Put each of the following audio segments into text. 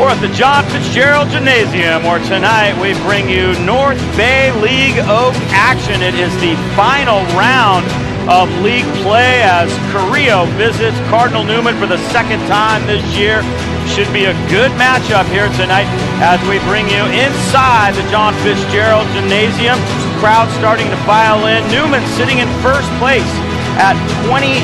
We're at the John Fitzgerald Gymnasium, where tonight we bring you North Bay League Oak action. It is the final round of league play as Carrilo visits Cardinal Newman for the second time this year. Should be a good matchup here tonight as we bring you inside the John Fitzgerald Gymnasium. Crowd starting to file in. Newman sitting in first place at 20-2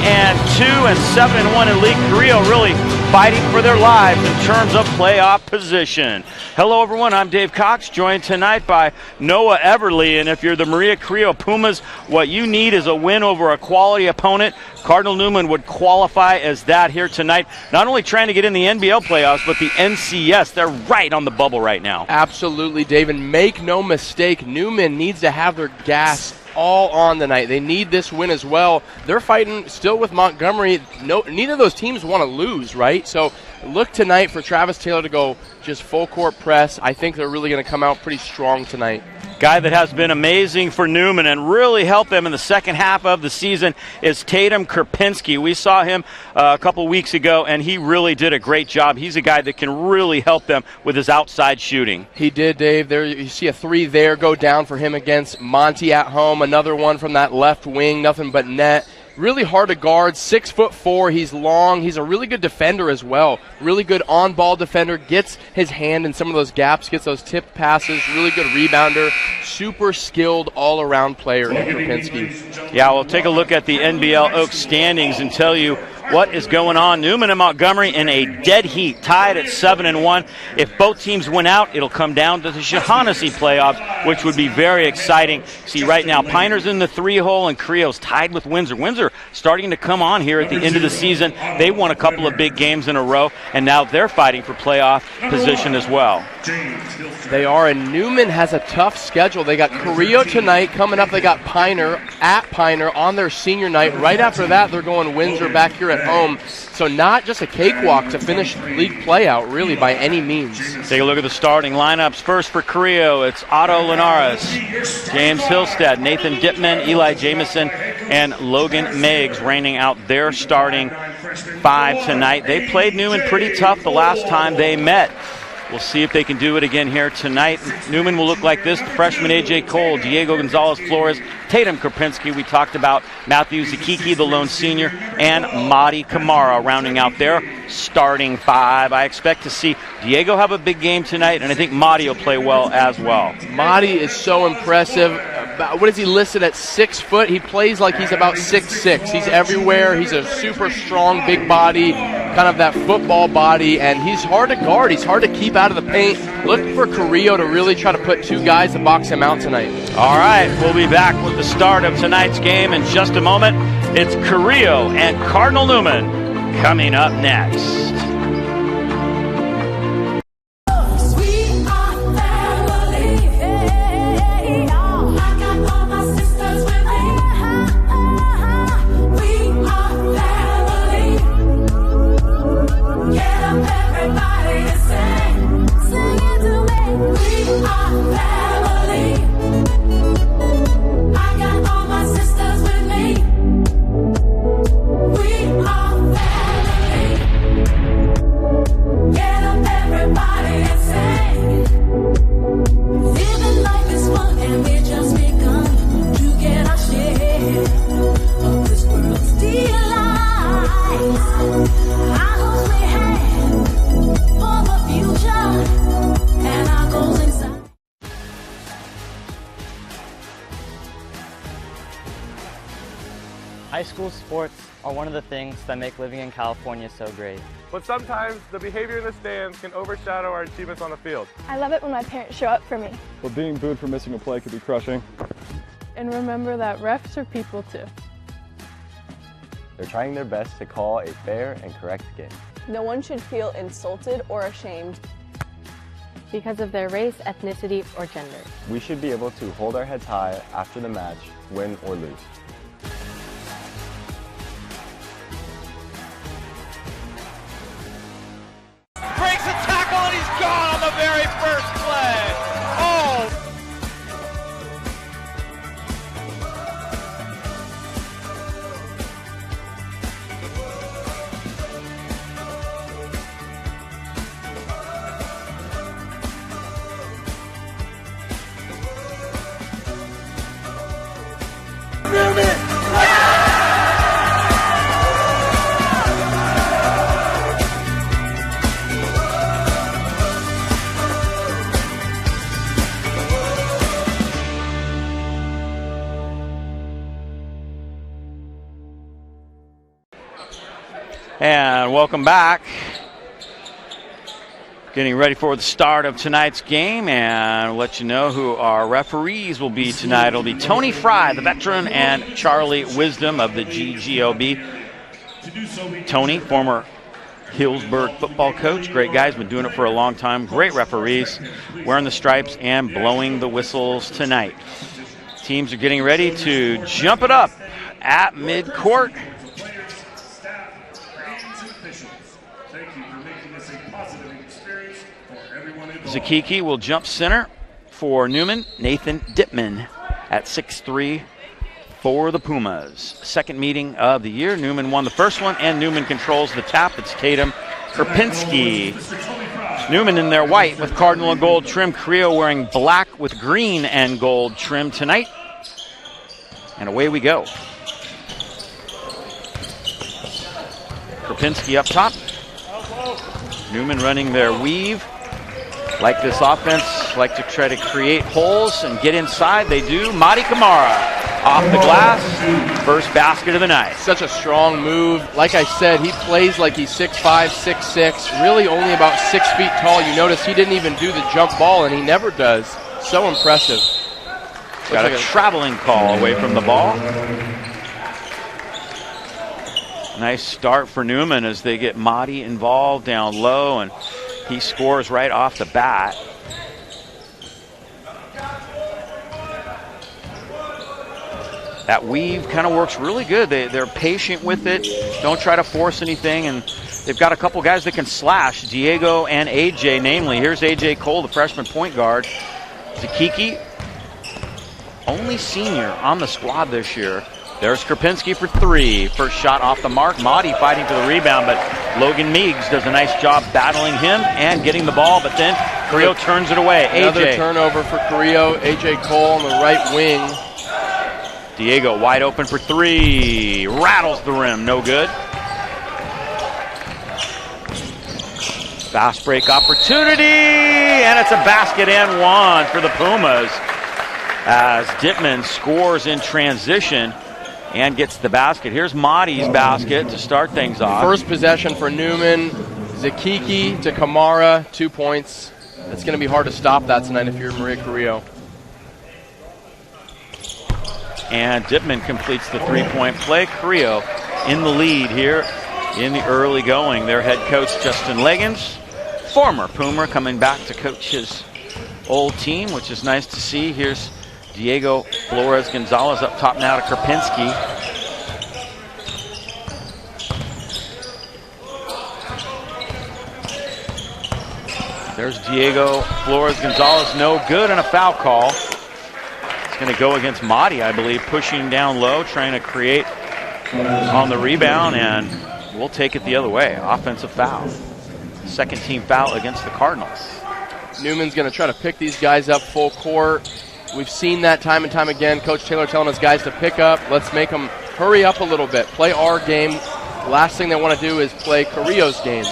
and 7-1 in league. Carrilo really fighting for their lives in terms of playoff position. Hello everyone, I'm Dave Cox, joined tonight by Noah Everly, and if you're the Maria Carrillo Pumas, what you need is a win over a quality opponent. Cardinal Newman would qualify as that here tonight. Not only trying to get in the NBL playoffs, but the NCS. They're right on the bubble right now. Absolutely, Dave, and make no mistake, Newman needs to have their gas all on tonight. They need this win as well. They're fighting still with Montgomery. Neither of those teams want to lose, right? So look tonight for Travis Taylor to go just full court press. I think they're really going to come out pretty strong tonight. Guy that has been amazing for Newman and really helped them in the second half of the season is Tatum Krupinski. We saw him a couple weeks ago, and he really did a great job. He's a guy that can really help them with his outside shooting. He did, Dave. There you see a three there go down for him against Monty at home. Another one from that left wing, nothing but net. Really hard to guard, 6'4". He's long. He's a really good defender as well. Really good on-ball defender. Gets his hand in some of those gaps, gets those tip passes. Really good rebounder. Super skilled all-around player, Krupinski. Yeah, we'll take a look at the NBL Oak standings and tell you what is going on. Newman and Montgomery in a dead heat, tied at 7-1. If both teams win out, it'll come down to the Shaughnessy playoffs, which would be very exciting. See, right now, Piner's in the 3-hole and Carrillo's tied with Windsor. Windsor starting to come on here at the end of the season. They won a couple of big games in a row, and now they're fighting for playoff position as well. They are, and Newman has a tough schedule. They got Carrillo tonight. Coming up, they got Piner at Piner on their senior night. Right after that, they're going Windsor back here at home. So not just a cakewalk to finish league play out, really, by any means. Take a look at the starting lineups. First for Carrillo, it's Otto Linares, James Hillstead, Nathan Dipman, Eli Jamison, and Logan Meggs reigning out their starting five tonight. They played Newman pretty tough the last time they met. We'll see if they can do it again here tonight. Newman will look like this. The freshman A.J. Cole, Diego Gonzalez-Flores, Tatum Krupinski, we talked about, Matthew Zakiki, the lone senior, and Madi Kamara rounding out their starting five. I expect to see Diego have a big game tonight, and I think Madi will play well as well. Madi is so impressive. What is he listed at 6 foot? He plays like he's about 6'6". He's everywhere. He's a super strong, big body, kind of that football body, and he's hard to guard. He's hard to keep out of the paint. Look for Carrillo to really try to put two guys to box him out tonight. All right, we'll be back with the start of tonight's game in just a moment. It's Carrillo and Cardinal Newman coming up next. High school sports are one of the things that make living in California so great. But sometimes the behavior in the stands can overshadow our achievements on the field. I love it when my parents show up for me. But being booed for missing a play could be crushing. And remember that refs are people too. They're trying their best to call a fair and correct game. No one should feel insulted or ashamed because of their race, ethnicity, or gender. We should be able to hold our heads high after the match, win or lose. Breaks a tackle and he's gone on the very first play. Oh! And welcome back. Getting ready for the start of tonight's game, and we'll let you know who our referees will be tonight. It'll be Tony Fry, the veteran, and Charlie Wisdom of the GGOB. Tony, former Hillsburg football coach. Great guys, been doing it for a long time. Great referees, wearing the stripes and blowing the whistles tonight. Teams are getting ready to jump it up at midcourt. Zakiki will jump center for Newman. Nathan Dittman at 6'3" for the Pumas. Second meeting of the year. Newman won the first one, and Newman controls the tap. It's Tatum Kerpinski. Newman in their white with Cardinal and gold trim. Carrilo wearing black with green and gold trim tonight. And away we go. Kerpinski up top. Newman running their weave. Like this offense, like to try to create holes and get inside. They do. Madi Kamara off the glass. First basket of the night. Such a strong move. Like I said, he plays like he's 6'5", 6'6", really only about 6 feet tall. You notice he didn't even do the jump ball, and he never does. So impressive. Got a traveling call away from the ball. Nice start for Newman as they get Madi involved down low, and he scores right off the bat. That weave kind of works really good. They're patient with it. Don't try to force anything. And they've got a couple guys that can slash. Diego and AJ, namely. Here's AJ Cole, the freshman point guard. Zakiki, only senior on the squad this year. There's Kerpinski for three. First shot off the mark. Madi fighting for the rebound, but Logan Meigs does a nice job battling him and getting the ball, but then Carrilo turns it away. Another AJ. turnover for Carrilo. AJ Cole on the right wing. Diego wide open for three. Rattles the rim. No good. Fast break opportunity, and it's a basket and one for the Pumas as Dittman scores in transition and gets the basket. Here's Madi's basket to start things off. First possession for Newman. Zakiki to Kamara, 2 points. It's going to be hard to stop that tonight if you're Maria Carrillo. And Dittman completes the three-point play. Carrillo in the lead here in the early going. Their head coach, Justin Leggins, former Puma, coming back to coach his old team, which is nice to see. Here's Diego Flores-Gonzalez up top now to Kerpinski. There's Diego Flores-Gonzalez, no good, and a foul call. It's going to go against Madi, I believe, pushing down low, trying to create on the rebound, and we'll take it the other way. Offensive foul. Second team foul against the Cardinals. Newman's going to try to pick these guys up full court. We've seen that time and time again. Coach Taylor telling his guys to pick up. Let's make them hurry up a little bit. Play our game. Last thing they want to do is play Carrillo's game.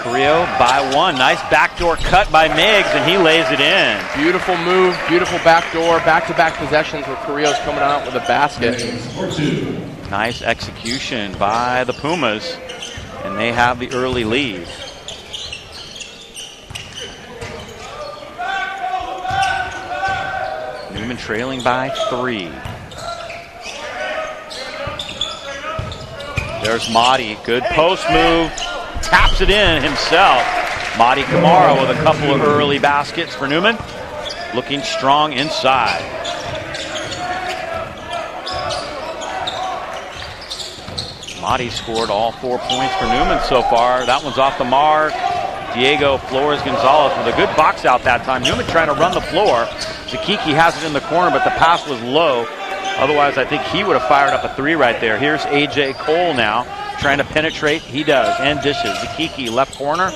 Carrillo by one. Nice backdoor cut by Meigs, and he lays it in. Beautiful move, beautiful backdoor. Back-to-back possessions where Carrillo's coming out with a basket. Nice execution by the Pumas, and they have the early lead. Newman trailing by three. There's Madi. Good post move. Taps it in himself. Madi Kamara with a couple of early baskets for Newman. Looking strong inside. Madi scored all 4 points for Newman so far. That one's off the mark. Diego Flores-Gonzalez with a good box out that time. Newman trying to run the floor. Zakiki has it in the corner, but the pass was low. Otherwise, I think he would have fired up a three right there. Here's AJ Cole now, trying to penetrate. He does, and dishes. Zakiki left corner.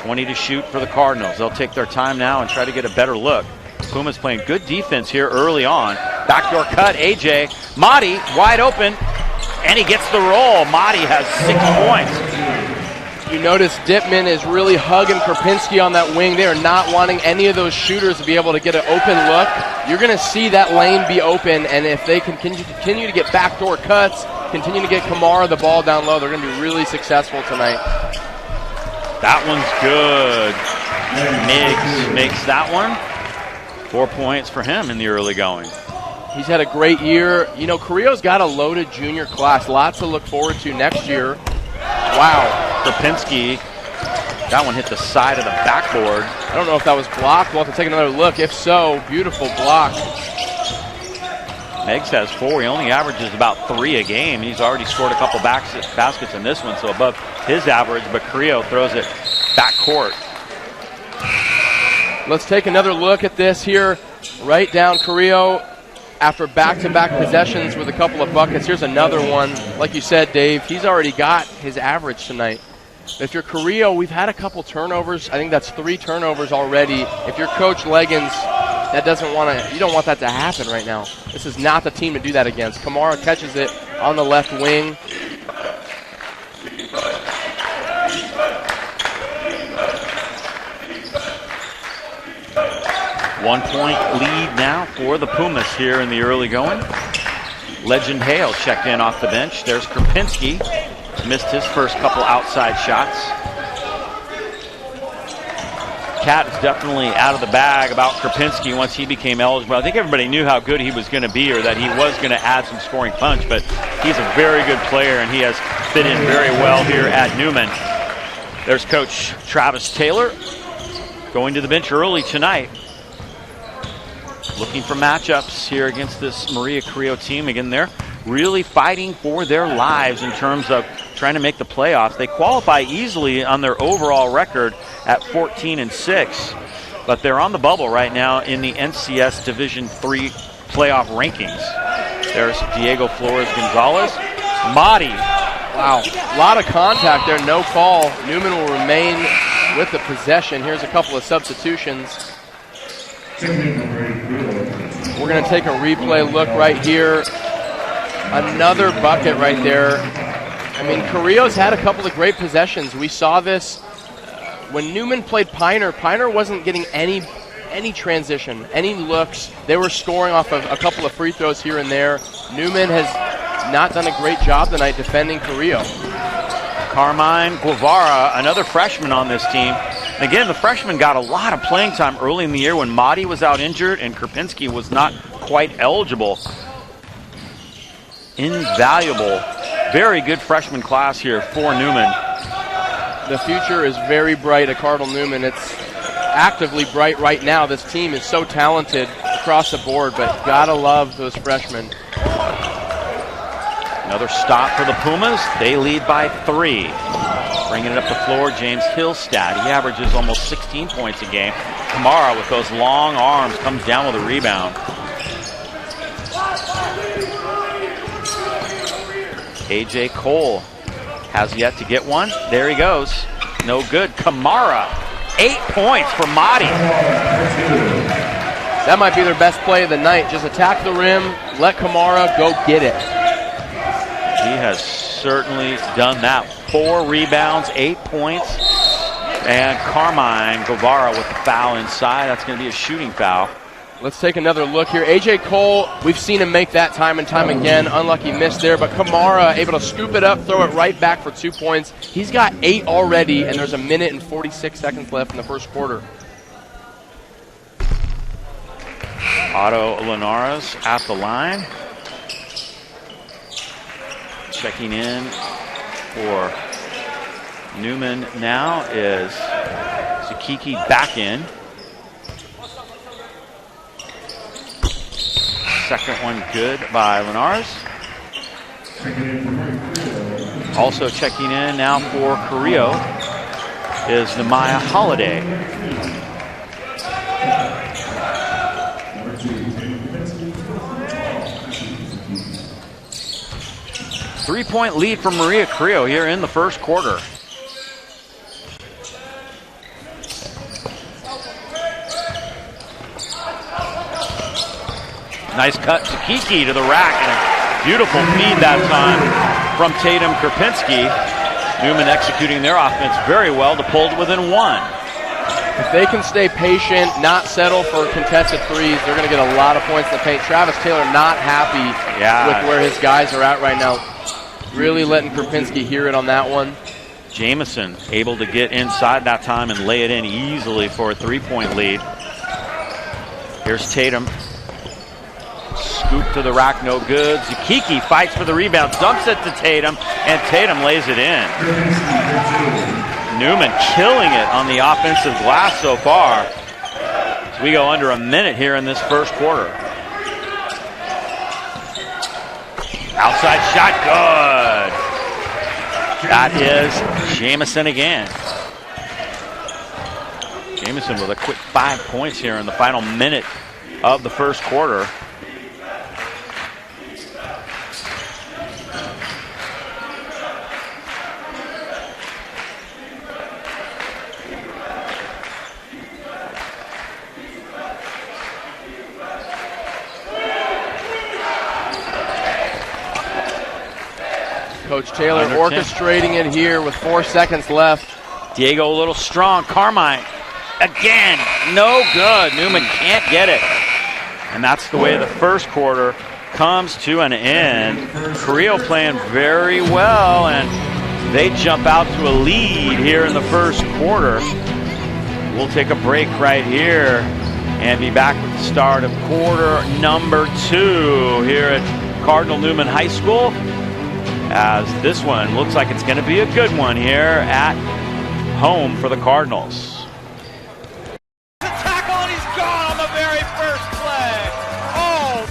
20 to shoot for the Cardinals. They'll take their time now and try to get a better look. Puma's playing good defense here early on. Backdoor cut, AJ. Madi wide open, and he gets the roll. Madi has 6 points. You notice Dittman is really hugging Kerpinski on that wing. They are not wanting any of those shooters to be able to get an open look. You're going to see that lane be open, and if they continue to get backdoor cuts, continue to get Kamara the ball down low. They're going to be really successful tonight. That one's good. Miggs makes that one. 4 points for him in the early going. He's had a great year. You know, Carrillo's got a loaded junior class. Lots to look forward to next year. Wow. Krapinski, that one hit the side of the backboard. I don't know if that was blocked. We'll have to take another look. If so, beautiful block. Miggs has 4. He only averages about 3 a game. He's already scored a couple baskets in this one, so above his average, but Carrillo throws it back court. Let's take another look at this here. Right down Carrillo after back-to-back possessions with a couple of buckets. Here's another one. Like you said, Dave, he's already got his average tonight. If you're Carrillo, we've had a couple turnovers. I think that's 3 turnovers already. If you're Coach Leggins, you don't want that to happen right now. This is not the team to do that against. Kamara catches it on the left wing. One-point lead now for the Pumas here in the early going. Legend Hale checked in off the bench. There's Krapinski. Missed his first couple outside shots. Cat is definitely out of the bag about Krapinski once he became eligible. I think everybody knew how good he was going to be, or that he was going to add some scoring punch, but he's a very good player, and he has fit in very well here at Newman. There's Coach Travis Taylor going to the bench early tonight. Looking for matchups here against this Maria Carrillo team. Again, they're really fighting for their lives in terms of trying to make the playoffs. They qualify easily on their overall record at 14-6, but they're on the bubble right now in the NCS Division III playoff rankings. There's Diego Flores Gonzalez. Mahdi. Wow, a lot of contact there, no call. Newman will remain with the possession. Here's a couple of substitutions. We're going to take a replay look right here. Another bucket right there. I mean, Carrillo's had a couple of great possessions. We saw this when Newman played Piner. Piner wasn't getting any transition, any looks. They were scoring off of a couple of free throws here and there. Newman has not done a great job tonight defending Carrillo. Carmine Guevara, another freshman on this team. And again, the freshman got a lot of playing time early in the year when Mahdi was out injured and Krapinski was not quite eligible. Invaluable. Very good freshman class here for Newman. The future is very bright at Cardinal Newman. It's actively bright right now. This team is so talented across the board, but gotta love those freshmen. Another stop for the Pumas. They lead by 3. Bringing it up the floor, James Hillstad. He averages almost 16 points a game. Kamara with those long arms comes down with a rebound. A.J. Cole has yet to get one. There he goes. No good. Kamara, 8 points for Mahdi. That might be their best play of the night. Just attack the rim, let Kamara go get it. He has certainly done that. 4 rebounds, 8 points. And Carmine Guevara with the foul inside. That's going to be a shooting foul. Let's take another look here. A.J. Cole, we've seen him make that time and time again. Unlucky miss there, but Kamara able to scoop it up, throw it right back for 2 points. He's got 8 already, and there's 1:46 left in the first quarter. Otto Linares at the line. Checking in for Newman now is Zakiki back in. Second one good by Linares. Also checking in now for Carrillo is Nemaya Holiday. Three-point lead for Maria Carrillo here in the first quarter. Nice cut to Kiki to the rack, and a beautiful feed that time from Tatum Krapinski. Newman executing their offense very well to pull it within 1. If they can stay patient, not settle for contested threes, they're going to get a lot of points in the paint. Travis Taylor not happy with where his guys are at right now. Really letting Krupinski hear it on that one. Jamison able to get inside that time and lay it in easily for a 3-point lead. Here's Tatum. Scoop to the rack, no good. Zukiki fights for the rebound, dumps it to Tatum, and Tatum lays it in. Newman killing it on the offensive glass so far. As we go under a minute here in this first quarter. Outside shot, good. That is Jamison again. Jamison with a quick 5 points here in the final minute of the first quarter. Coach Taylor orchestrating it here with 4 seconds left. Diego a little strong. Carmine again, no good. Newman can't get it. And that's the way the first quarter comes to an end. Carrilo playing very well, and they jump out to a lead here in the first quarter. We'll take a break right here and be back with the start of quarter number 2 here at Cardinal Newman High School, as this one looks like it's going to be a good one here at home for the Cardinals. The tackle, and he's gone on the very first play. Oh!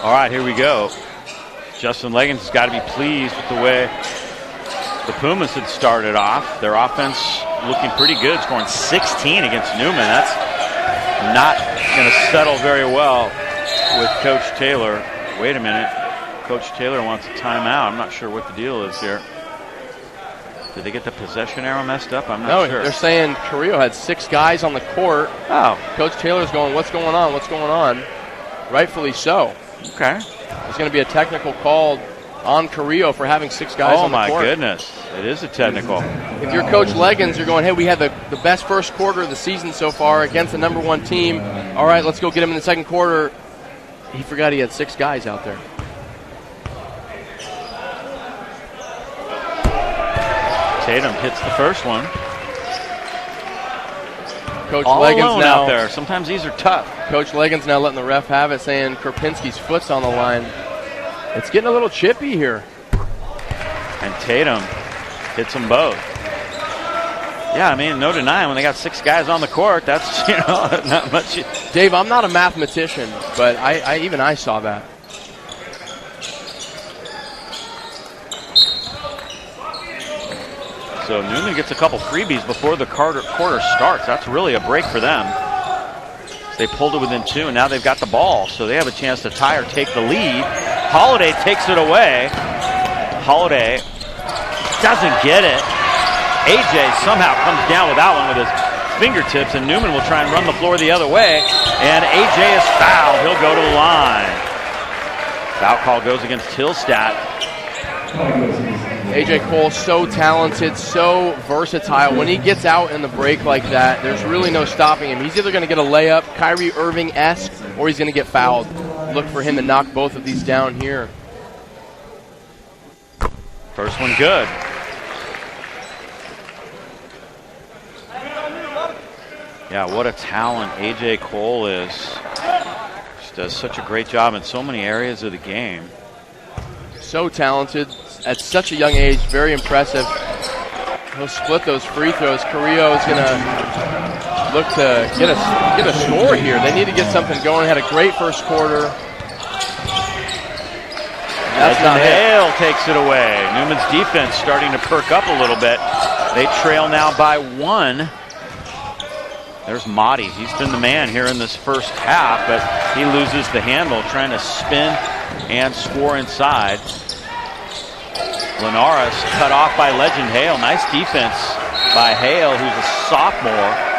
All right, here we go. Justin Leggins has got to be pleased with the way the Pumas had started off. Their offense looking pretty good, scoring 16 against Newman. That's not going to settle very well with Coach Taylor. Wait a minute. Coach Taylor wants a timeout. I'm not sure what the deal is here. Did they get the possession arrow messed up? I'm not sure. They're saying Carrilo had 6 guys on the court. Oh. Coach Taylor's going, what's going on? What's going on? Rightfully so. Okay. There's going to be a technical call on Carrilo for having 6 guys on the court. Oh, my goodness. It is a technical. If you're Coach Leggins, you're going, hey, we had the best first quarter of the season so far against the #1 team. All right, let's go get him in the second quarter. He forgot he had 6 guys out there. Tatum hits the first one. Coach All Leggins alone now out there. Sometimes these are tough. Coach Leggins now letting the ref have it, saying Krupinski's foot's on the line. It's getting a little chippy here. And Tatum hits them both. Yeah, I mean, no denying when they got 6 guys on the court, that's, not much. Dave, I'm not a mathematician, but I saw that. So Newman gets a couple freebies before the quarter starts. That's really a break for them. They pulled it within 2, and now they've got the ball, so they have a chance to tie or take the lead. Holiday takes it away. Holiday doesn't get it. AJ somehow comes down with that one with his fingertips, and Newman will try and run the floor the other way, and AJ is fouled. He'll go to the line. Foul call goes against Hillstat. AJ Cole, so talented, so versatile. When he gets out in the break like that, there's really no stopping him. He's either going to get a layup, Kyrie Irving-esque, or he's going to get fouled. Look for him to knock both of these down here. First one good. Yeah, what a talent AJ Cole is. Just does such a great job in so many areas of the game. So talented at such a young age, very impressive. He'll split those free throws. Carrilo is going to look to get a score here. They need to get something going. Had a great first quarter. That's not it. Hale takes it away. Newman's defense starting to perk up a little bit. They trail now by 1. There's Motti. He's been the man here in this first half, but he loses the handle trying to spin and score inside. Linares cut off by Legend Hale. Nice defense by Hale, who's a sophomore.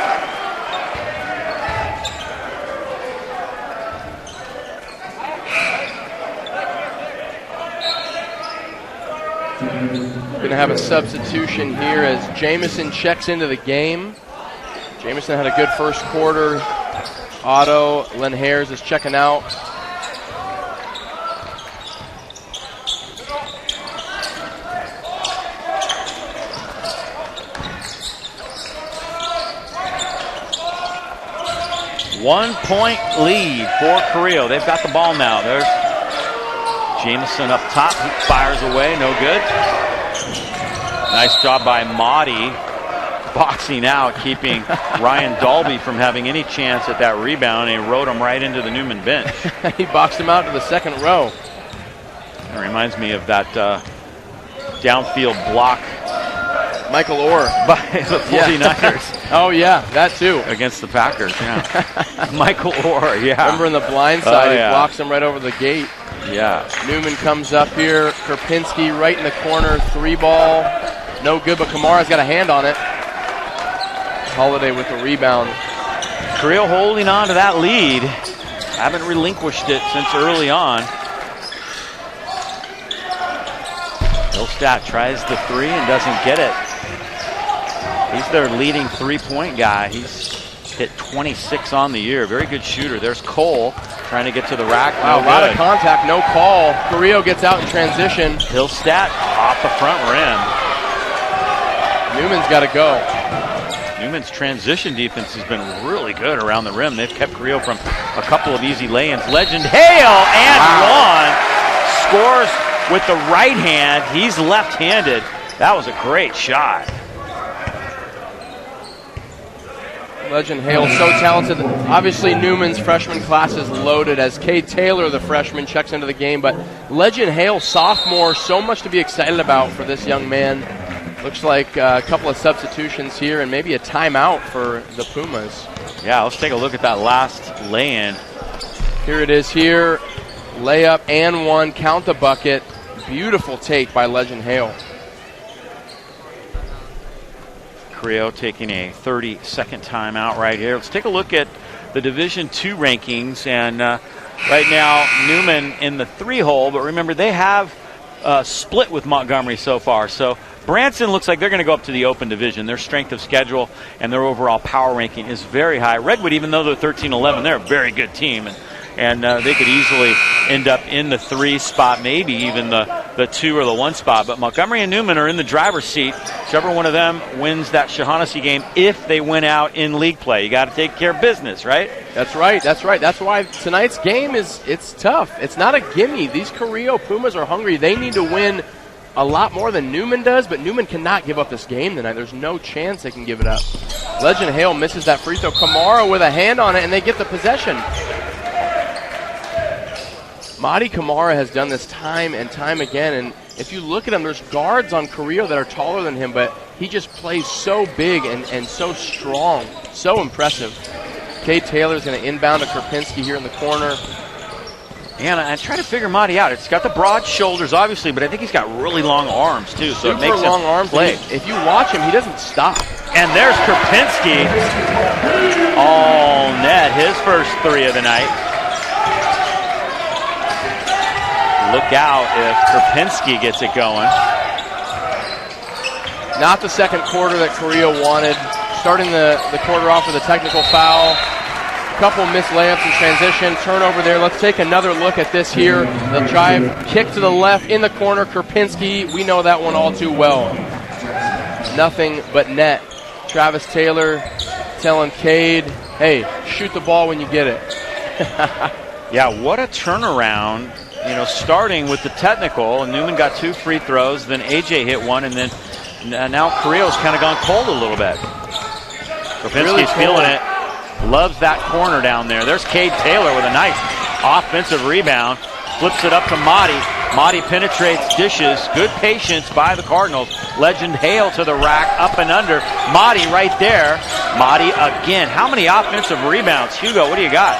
Going to have a substitution here as Jamison checks into the game. Jamison had a good first quarter. Otto Lenhares is checking out. One-point lead for Carrilo. They've got the ball now. There's Jamison up top. He fires away. No good. Nice job by Motti, boxing out, keeping Ryan Dalby from having any chance at that rebound, and he rode him right into the Newman bench. He boxed him out to the second row. It reminds me of that downfield block Michael Orr by the 49ers. Oh, yeah, that too. Against the Packers, yeah. Michael Orr, yeah. Remember in the blind side, yeah. He blocks him right over the gate. Yeah. Newman comes up here. Karpinski right in the corner. 3-ball. No good, but Kamara's got a hand on it. Holiday with the rebound. Carrilo holding on to that lead. Haven't relinquished it since early on. Hillstat tries the three and doesn't get it. He's their leading three-point guy. He's hit 26 on the year. Very good shooter. There's Cole trying to get to the rack. Wow, a lot of contact, no call. Carrilo gets out in transition. Hillstat off the front rim. Newman's got to go. Newman's transition defense has been really good around the rim. They've kept Carrilo from a couple of easy lay-ins. Legend Hale and one. Scores with the right hand. He's left-handed. That was a great shot. Legend Hale, so talented. Obviously, Newman's freshman class is loaded as Cade Taylor, the freshman, checks into the game. But Legend Hale, sophomore, so much to be excited about for this young man. Looks like a couple of substitutions here and maybe a timeout for the Pumas. Yeah, let's take a look at that last lay-in. Here it is here. Layup and one. Count the bucket. Beautiful take by Legend Hale. Carrilo taking a 30-second timeout right here. Let's take a look at the Division II rankings. And right now, Newman in the 3-hole. But remember, they have split with Montgomery so far. So Branson looks like they're going to go up to the open division. Their strength of schedule and their overall power ranking is very high. Redwood, even though they're 13-11, they're a very good team. And they could easily end up in the 3 spot, maybe even the 2 or the 1 spot. But Montgomery and Newman are in the driver's seat. Whichever one of them wins that Shaughnessy game, if they win out in league play. You got to take care of business, right? That's right. That's right. That's why tonight's game it's tough. It's not a gimme. These Carrilo Pumas are hungry. They need to win a lot more than Newman does, but Newman cannot give up this game tonight. There's no chance they can give it up. Legend Hale misses that free throw. Kamara with a hand on it, and they get the possession. Madi Kamara has done this time and time again, and if you look at him, there's guards on Carrilo that are taller than him, but he just plays so big and so strong, so impressive. Cade Taylor's going to inbound to Karpinski here in the corner. And I try to figure Madi out. It's got the broad shoulders, obviously, but I think he's got really long arms, too, so it makes long him arms. play. If you watch him, he doesn't stop. And there's Karpinski. All net, his first 3 of the night. Look out if Karpinski gets it going. Not the second quarter that Carrilo wanted. Starting the quarter off with a technical foul. A couple missed layups in transition. Turnover there. Let's take another look at this here. The drive, kick to the left in the corner. Karpinski, we know that one all too well. Nothing but net. Travis Taylor telling Cade, hey, shoot the ball when you get it. Yeah, what a turnaround. You know, starting with the technical, and Newman got 2 free throws, then AJ hit one, and then now Carrilo's kind of gone cold a little bit. Karpinski's feeling it. Loves that corner down there. There's Cade Taylor with a nice offensive rebound. Flips it up to Madi. Motti penetrates, dishes. Good patience by the Cardinals. Legend Hale to the rack, up and under. Motti right there. Motti again. How many offensive rebounds? Hugo, what do you got?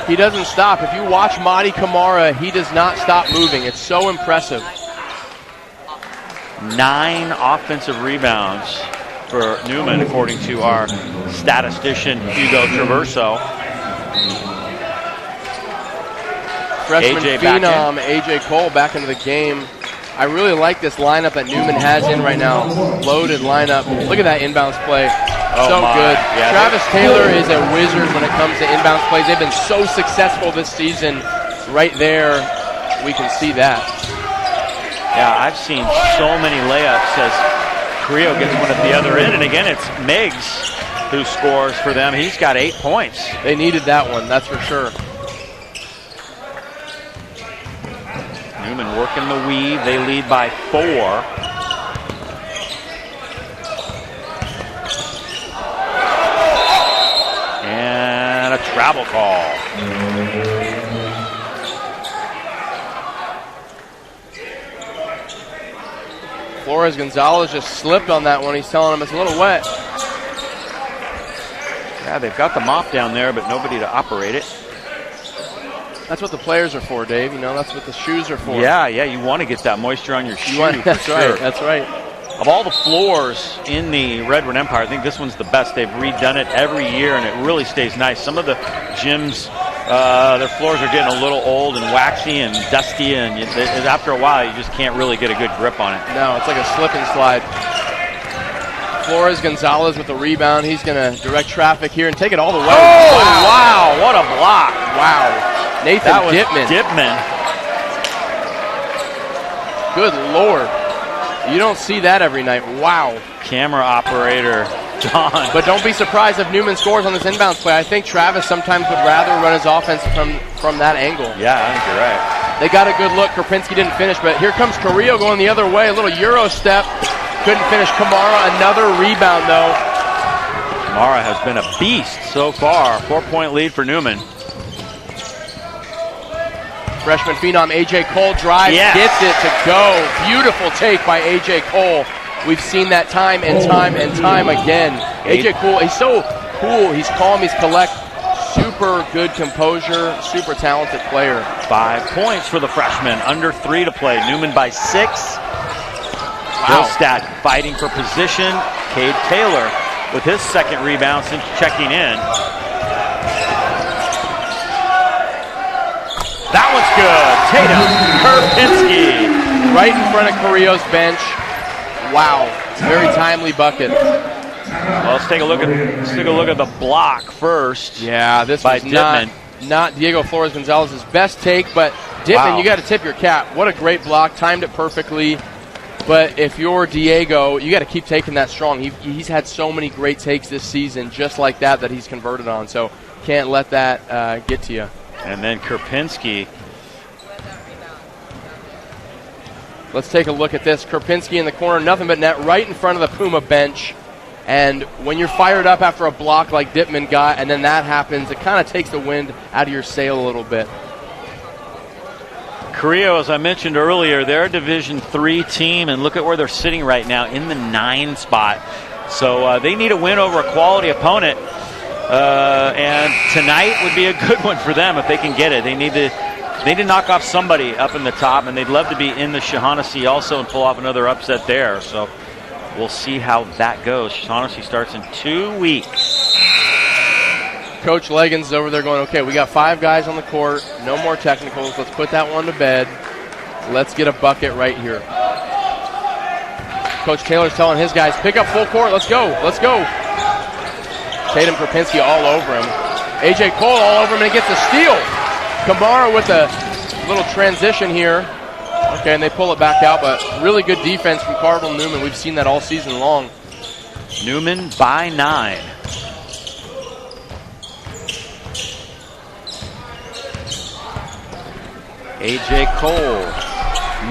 He doesn't stop. If you watch Motti Kamara, he does not stop moving. It's so impressive. 9 offensive rebounds for Newman, according to our statistician, Hugo Traverso. Freshman AJ back phenom, AJ Cole back into the game. I really like this lineup that Newman has in right now. Loaded lineup. Look at that inbounds play. So good. Yeah, Travis Taylor is a wizard when it comes to inbounds plays. They've been so successful this season. Right there, we can see that. Yeah, I've seen so many layups as Carrilo gets one at the other end. And again, it's Miggs who scores for them. He's got 8 points. They needed that one, that's for sure. Newman working the weave. They lead by 4. And a travel call. Flores Gonzalez just slipped on that one. He's telling him it's a little wet. Yeah, they've got the mop down there, but nobody to operate it. That's what the players are for, Dave. You know, that's what the shoes are for. Yeah, you want to get that moisture on your shoe. That's right, that's right. Of all the floors in the Redwood Empire, I think this one's the best. They've redone it every year, and it really stays nice. Some of the gyms, their floors are getting a little old and waxy and dusty, and after a while, you just can't really get a good grip on it. No, it's like a slip and slide. Flores Gonzalez with the rebound. He's going to direct traffic here and take it all the way. Oh, wow, what a block. Wow. Nathan Dipman. Good Lord. You don't see that every night. Wow. Camera operator, John. But don't be surprised if Newman scores on this inbounds play. I think Travis sometimes would rather run his offense from that angle. Yeah, I think you're right. They got a good look. Krupinski didn't finish, but here comes Carrilo going the other way. A little Euro step. Couldn't finish. Kamara, another rebound, though. Kamara has been a beast so far. 4-point lead for Newman. Freshman phenom A.J. Cole drives, gets it to go. Beautiful take by A.J. Cole. We've seen that time and time and time again. A.J. Cole, he's so cool. He's calm, he's collect. Super good composure, super talented player. 5 points for the freshman. Under 3 to play. Newman by 6. Wow. Hillstat fighting for position. Cade Taylor with his second rebound since checking in. That one's good. Tatum Karpinski right in front of Carrillo's bench. Wow, very timely bucket. Well, let's take a look at the block first. Yeah, this by was Dipman. Not Diego Flores Gonzalez's best take, but Dipman, you got to tip your cap. What a great block, timed it perfectly. But if you're Diego, you got to keep taking that strong. He's had so many great takes this season, just like that he's converted on. So can't let that get to you. And then Karpinski. Let's take a look at this. Karpinski in the corner, nothing but net right in front of the Puma bench. And when you're fired up after a block like Dipman got, and then that happens, it kind of takes the wind out of your sail a little bit. Carrilo, as I mentioned earlier, they're a Division III team, and look at where they're sitting right now, in the 9 spot. So they need a win over a quality opponent, and tonight would be a good one for them if they can get it. They need to knock off somebody up in the top, and they'd love to be in the Shaughnessy also and pull off another upset there. So we'll see how that goes. Shaughnessy starts in 2 weeks. Coach Leggins is over there going, okay, we got 5 guys on the court, no more technicals. Let's put that one to bed. Let's get a bucket right here. Coach Taylor's telling his guys, pick up full court. Let's go. Let's go. Tatum Karpinski all over him. A.J. Cole all over him, and he gets a steal. Kamara with a little transition here. Okay, and they pull it back out, but really good defense from Cardinal Newman. We've seen that all season long. Newman by 9. A.J. Cole.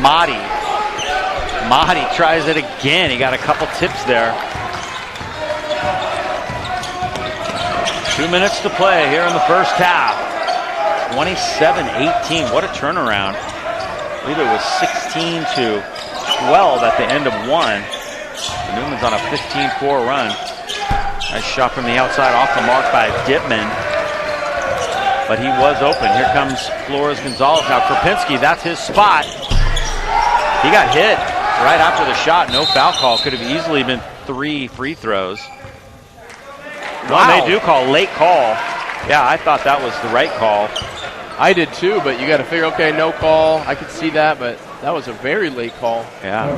Motti tries it again. He got a couple tips there. 2 minutes to play here in the first half. 27-18. What a turnaround. believe it was 16-12 at the end of one. Newman's on a 15-4 run. Nice shot from the outside off the mark by Dittman. But he was open. Here comes Flores-Gonzalez. Now Krupinski, that's his spot. He got hit right after the shot. No foul call. Could have easily been 3 free throws. Wow. Well, they do call late call. Yeah, I thought that was the right call. I did too, but you got to figure, okay, no call. I could see that, but that was a very late call. Yeah.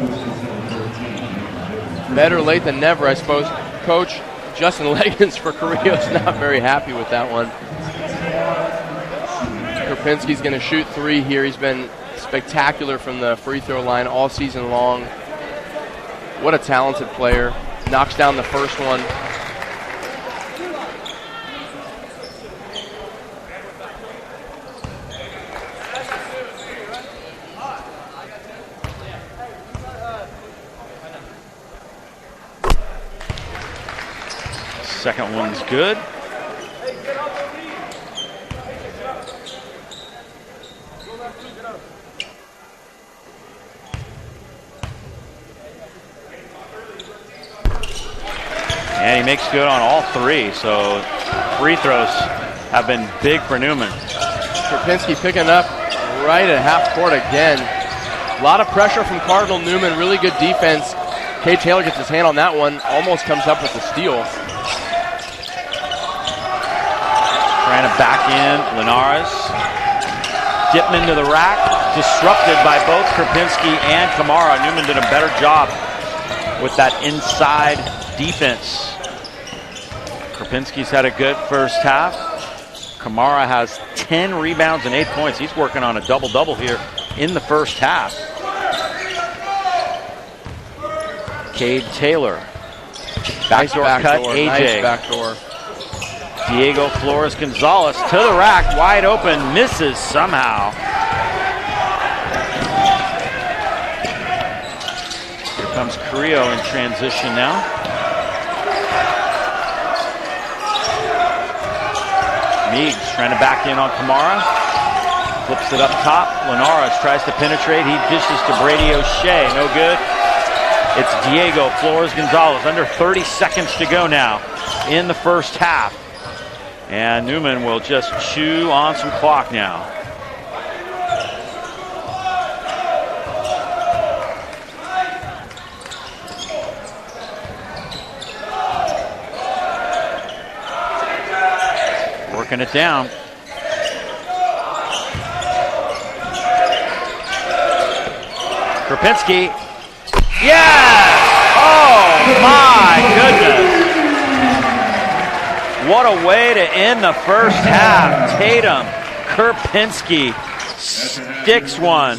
Better late than never, I suppose. Coach Justin Leggins for Carrillo's not very happy with that one. Krupinski's going to shoot 3 here. He's been spectacular from the free throw line all season long. What a talented player. Knocks down the first one. Second one's good. And he makes good on all 3, so free throws have been big for Newman. Krupinski picking up right at half court again. A lot of pressure from Cardinal. Newman, really good defense. Cade Taylor gets his hand on that one, almost comes up with the steal. Trying to back in, Linares. Dittman to the rack, disrupted by both Krupinski and Kamara. Newman did a better job with that inside defense. Krupinski's had a good first half. Kamara has 10 rebounds and 8 points. He's working on a double-double here in the first half. Cade Taylor. Backdoor cut, AJ. Nice backdoor. Diego Flores-Gonzalez to the rack, wide open, misses somehow. Here comes Carrilo in transition now. Meigs trying to back in on Kamara. Flips it up top. Linares tries to penetrate. He dishes to Brady O'Shea. No good. It's Diego Flores-Gonzalez. Under 30 seconds to go now in the first half. And Newman will just chew on some clock now. Working it down. Krupinski. Yes! Oh my goodness. What a way to end the first half. Tatum, Krupinski sticks one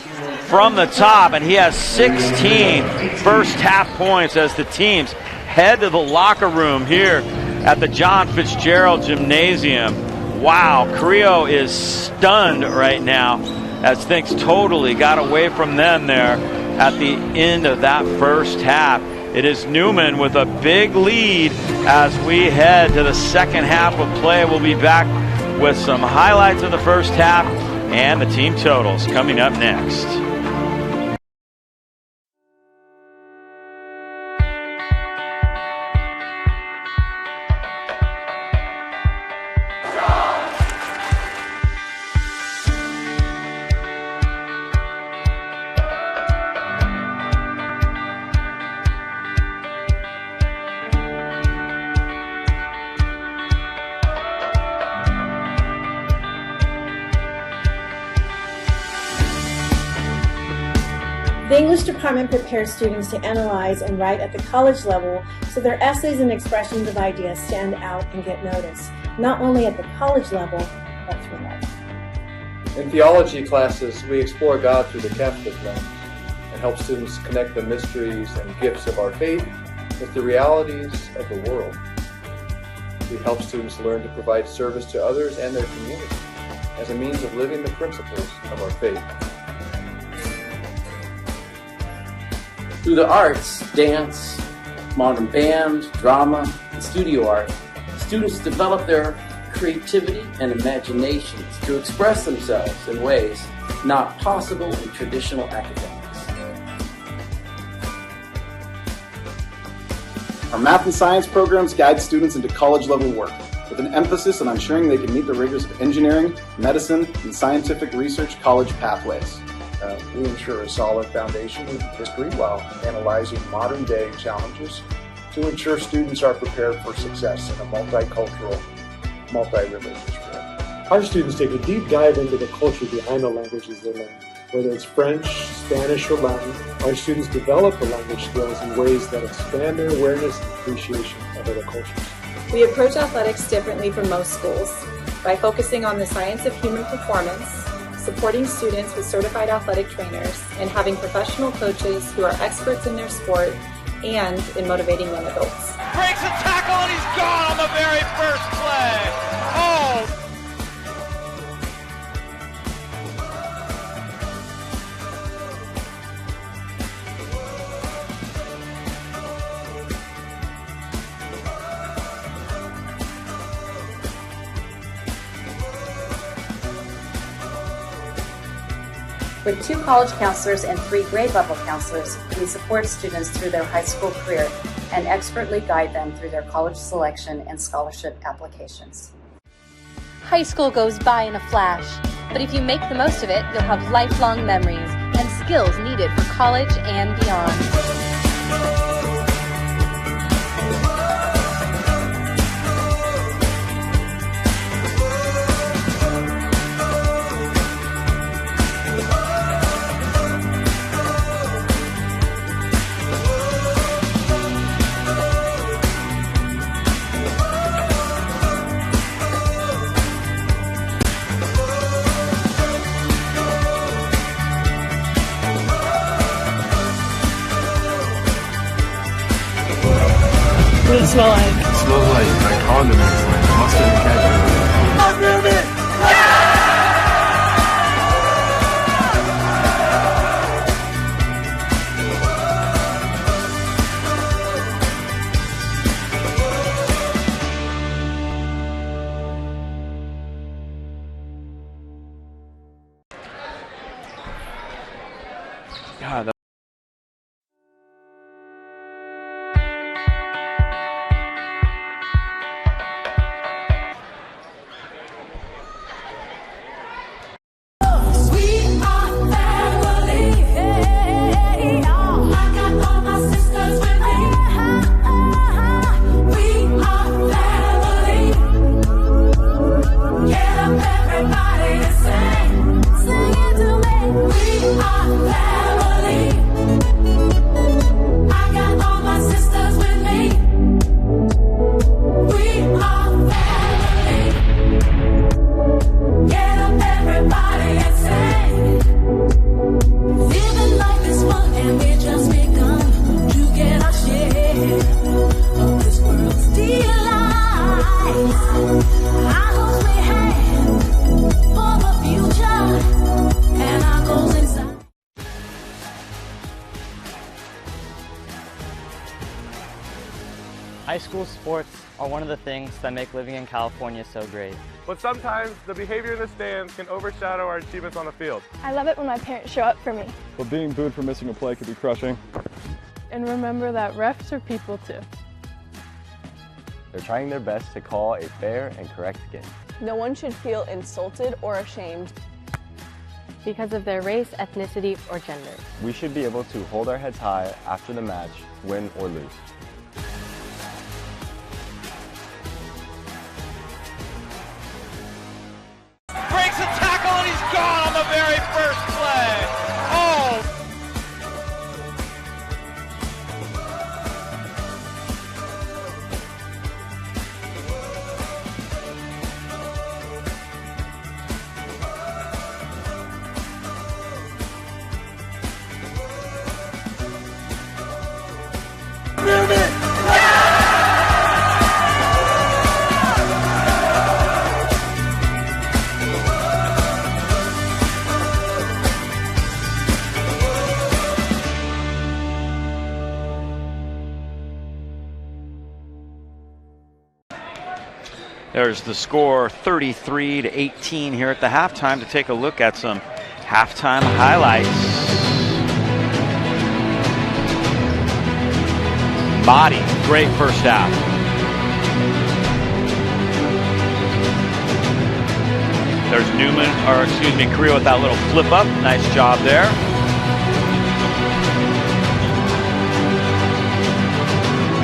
from the top, and he has 16 first half points as the teams head to the locker room here at the John Fitzgerald Gymnasium. Wow, Carrilo is stunned right now as things totally got away from them there at the end of that first half. It is Newman with a big lead as we head to the second half of play. We'll be back with some highlights of the first half and the team totals coming up next. The English department prepares students to analyze and write at the college level so their essays and expressions of ideas stand out and get noticed, not only at the college level, but through life. In theology classes, we explore God through the Catholic lens and help students connect the mysteries and gifts of our faith with the realities of the world. We help students learn to provide service to others and their community as a means of living the principles of our faith. Through the arts, dance, modern band, drama, and studio art, students develop their creativity and imaginations to express themselves in ways not possible in traditional academics. Our math and science programs guide students into college-level work, with an emphasis on ensuring they can meet the rigors of engineering, medicine, and scientific research college pathways. We ensure a solid foundation in history while analyzing modern-day challenges to ensure students are prepared for success in a multicultural, multi-religious world. Our students take a deep dive into the culture behind the languages they learn. Whether it's French, Spanish, or Latin, our students develop the language skills in ways that expand their awareness and appreciation of other cultures. We approach athletics differently from most schools by focusing on the science of human performance, supporting students with certified athletic trainers, and having professional coaches who are experts in their sport and in motivating young adults. Breaks a tackle and he's gone on the very first play. Oh! With 2 college counselors and 3 grade level counselors, we support students through their high school career and expertly guide them through their college selection and scholarship applications. High school goes by in a flash, but if you make the most of it, you'll have lifelong memories and skills needed for college and beyond. What does it smell like? It smells like condiments, like mustard and ketchup. I'm Newman! God, High school sports are one of the things that make living in California so great. But sometimes the behavior in the stands can overshadow our achievements on the field. I love it when my parents show up for me. But being booed for missing a play could be crushing. And remember that refs are people too. They're trying their best to call a fair and correct game. No one should feel insulted or ashamed because of their race, ethnicity, or gender. We should be able to hold our heads high after the match, win or lose. Breaks a tackle and he's gone on the very first play. Oh! Newman! There's the score, 33-18 here at the halftime. To take a look at some halftime highlights. Body, great first half. There's Newman, or excuse me, Carrilo with that little flip up. Nice job there.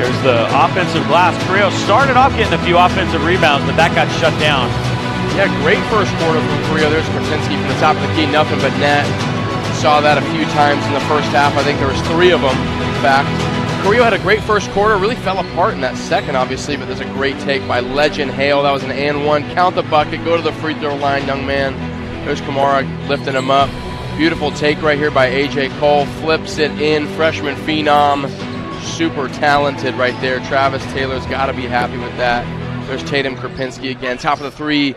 Here's the offensive glass. Carrilo started off getting a few offensive rebounds, but that got shut down. Yeah, great first quarter from Carrilo. There's Karpinski from the top of the key, nothing but net. Saw that a few times in the first half. I think there was 3 of them, in fact. Carrilo had a great first quarter, really fell apart in that second, obviously, but there's a great take by Legend Hale. That was an and one. Count the bucket, go to the free throw line, young man. There's Kamara lifting him up. Beautiful take right here by A.J. Cole. Flips it in, freshman phenom. Super talented right there. Travis Taylor's got to be happy with that. There's Tatum Karpinski again, top of the 3.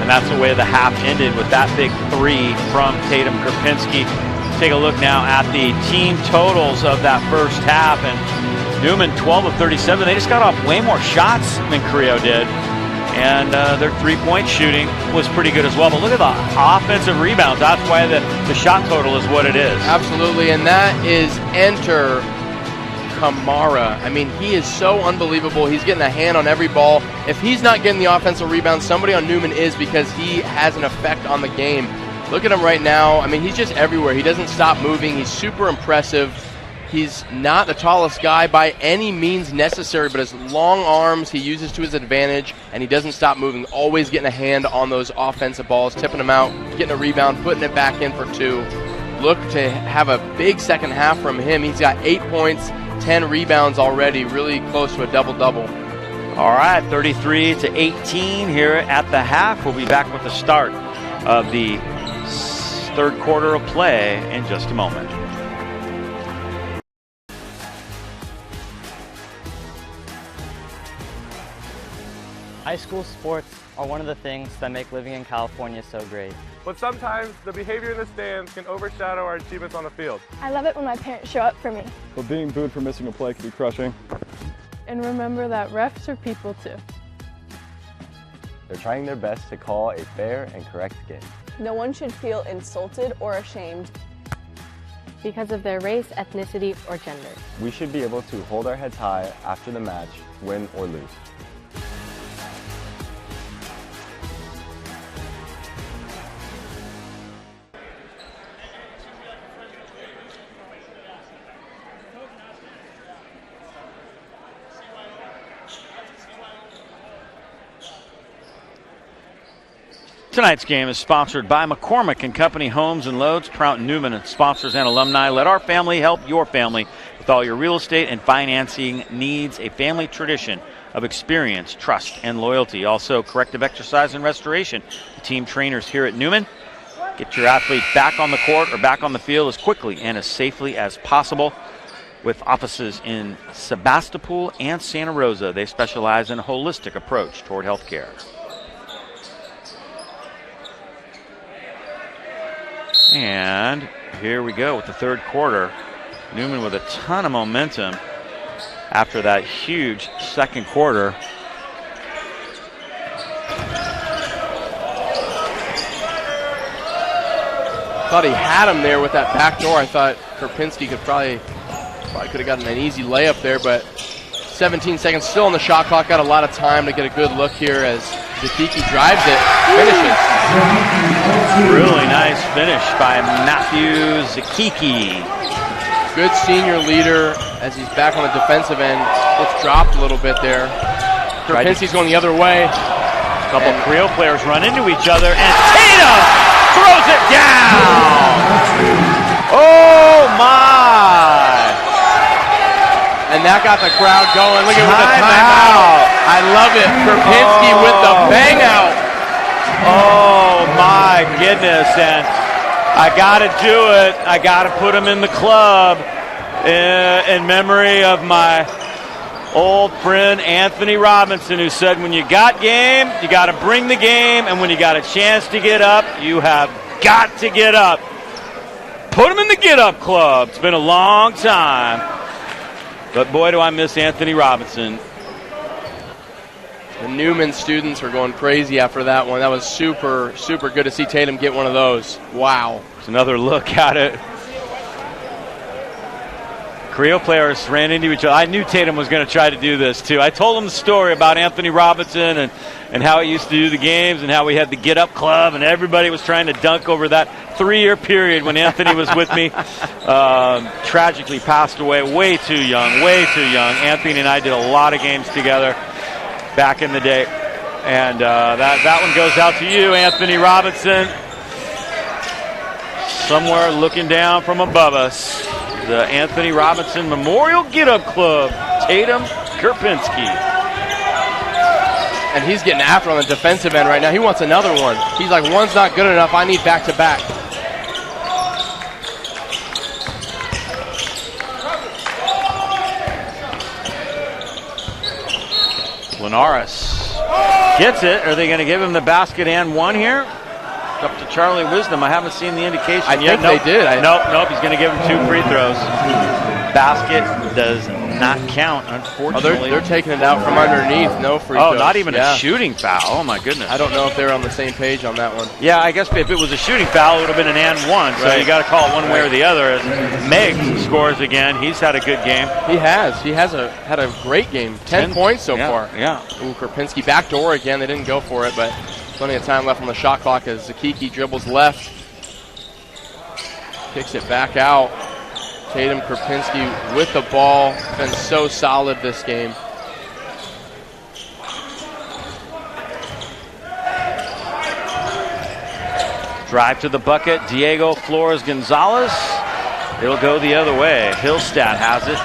And that's the way the half ended, with that big 3 from Tatum Karpinski. Take a look now at the team totals of that first half, and Newman 12 of 37. They just got off way more shots than Carrilo did, and their 3-point shooting was pretty good as well. But look at the offensive rebounds. That's why the shot total is what it is. Absolutely, and that is enter Kamara. I mean, he is so unbelievable. He's getting a hand on every ball. If he's not getting the offensive rebound, somebody on Newman is, because he has an effect on the game. Look at him right now. I mean, he's just everywhere. He doesn't stop moving. He's super impressive. He's not the tallest guy by any means necessary, but his long arms he uses to his advantage, and he doesn't stop moving. Always getting a hand on those offensive balls, tipping them out, getting a rebound, putting it back in for 2. Look to have a big second half from him. He's got 8 points, 10 rebounds already, really close to a double-double. All right, 33-18 here at the half. We'll be back with the start of the third quarter of play in just a moment. High school sports are one of the things that make living in California so great. But sometimes the behavior in the stands can overshadow our achievements on the field. I love it when my parents show up for me. But being booed for missing a play can be crushing. And remember that refs are people too. They're trying their best to call a fair and correct game. No one should feel insulted or ashamed because of their race, ethnicity, or gender. We should be able to hold our heads high after the match, win or lose. Tonight's game is sponsored by McCormick and Company Homes and Loads, Prout Newman, and sponsors and alumni. Let our family help your family with all your real estate and financing needs. A family tradition of experience, trust, and loyalty. Also, corrective exercise and restoration. The team trainers here at Newman get your athlete back on the court or back on the field as quickly and as safely as possible. With offices in Sebastopol and Santa Rosa, they specialize in a holistic approach toward healthcare. And here we go with the third quarter. Newman with a ton of momentum after that huge second quarter. Thought he had him there with that back door. I thought Karpinski could probably could have gotten an easy layup there, but 17 seconds still on the shot clock. Got a lot of time to get a good look here as Zakiki drives it, finishes. Really nice finish by Matthew Zakiki. Good senior leader as he's back on the defensive end. It's dropped a little bit there. Karpinski's going the other way. A couple of Carrilo players run into each other, and Tatum throws it down. Oh my! And that got the crowd going. Look at the timeout. I love it. Karpinski with the bang out. Oh my goodness. And I got to do it. I got to put him in the club in memory of my old friend Anthony Robinson, who said, when you got game, you got to bring the game. And when you got a chance to get up, you have got to get up. Put him in the get up club. It's been a long time. But boy, do I miss Anthony Robinson. The Newman students are going crazy after that one. That was super, super good to see Tatum get one of those. Wow. It's another look at it. Carrilo players ran into each other. I knew Tatum was going to try to do this too. I told him the story about Anthony Robinson and how he used to do the games and how we had the Get Up Club and everybody was trying to dunk over that 3-year period when Anthony was with me. Tragically passed away way too young, way too young. Anthony and I did a lot of games together back in the day. And that one goes out to you, Anthony Robinson. Somewhere looking down from above us. The Anthony Robinson Memorial Get Up Club, Tatum Karpinski. And he's getting after on the defensive end right now. He wants another one. He's like, one's not good enough. I need back-to-back. Linares gets it. Are they going to give him the basket and one here? Up to Charlie Wisdom. I haven't seen the indication yet. I think they did. Nope. He's going to give him 2 free throws. Basket does not count, unfortunately. They're taking it out from underneath. No free throws. Oh, not even a shooting foul. Oh, my goodness. I don't know if they're on the same page on that one. Yeah, I guess if it was a shooting foul, it would have been an and one. So you got to call it one way or the other. As Meggs scores again. He's had a good game. He has. He has had a great game. 10 points so far. Yeah. Ooh, Karpinski backdoor again. They didn't go for it, but plenty of time left on the shot clock as Zakiki dribbles left. Kicks it back out. Tatum Karpinski with the ball. Been so solid this game. Drive to the bucket. Diego Flores Gonzalez. It'll go the other way. Hillstat has it.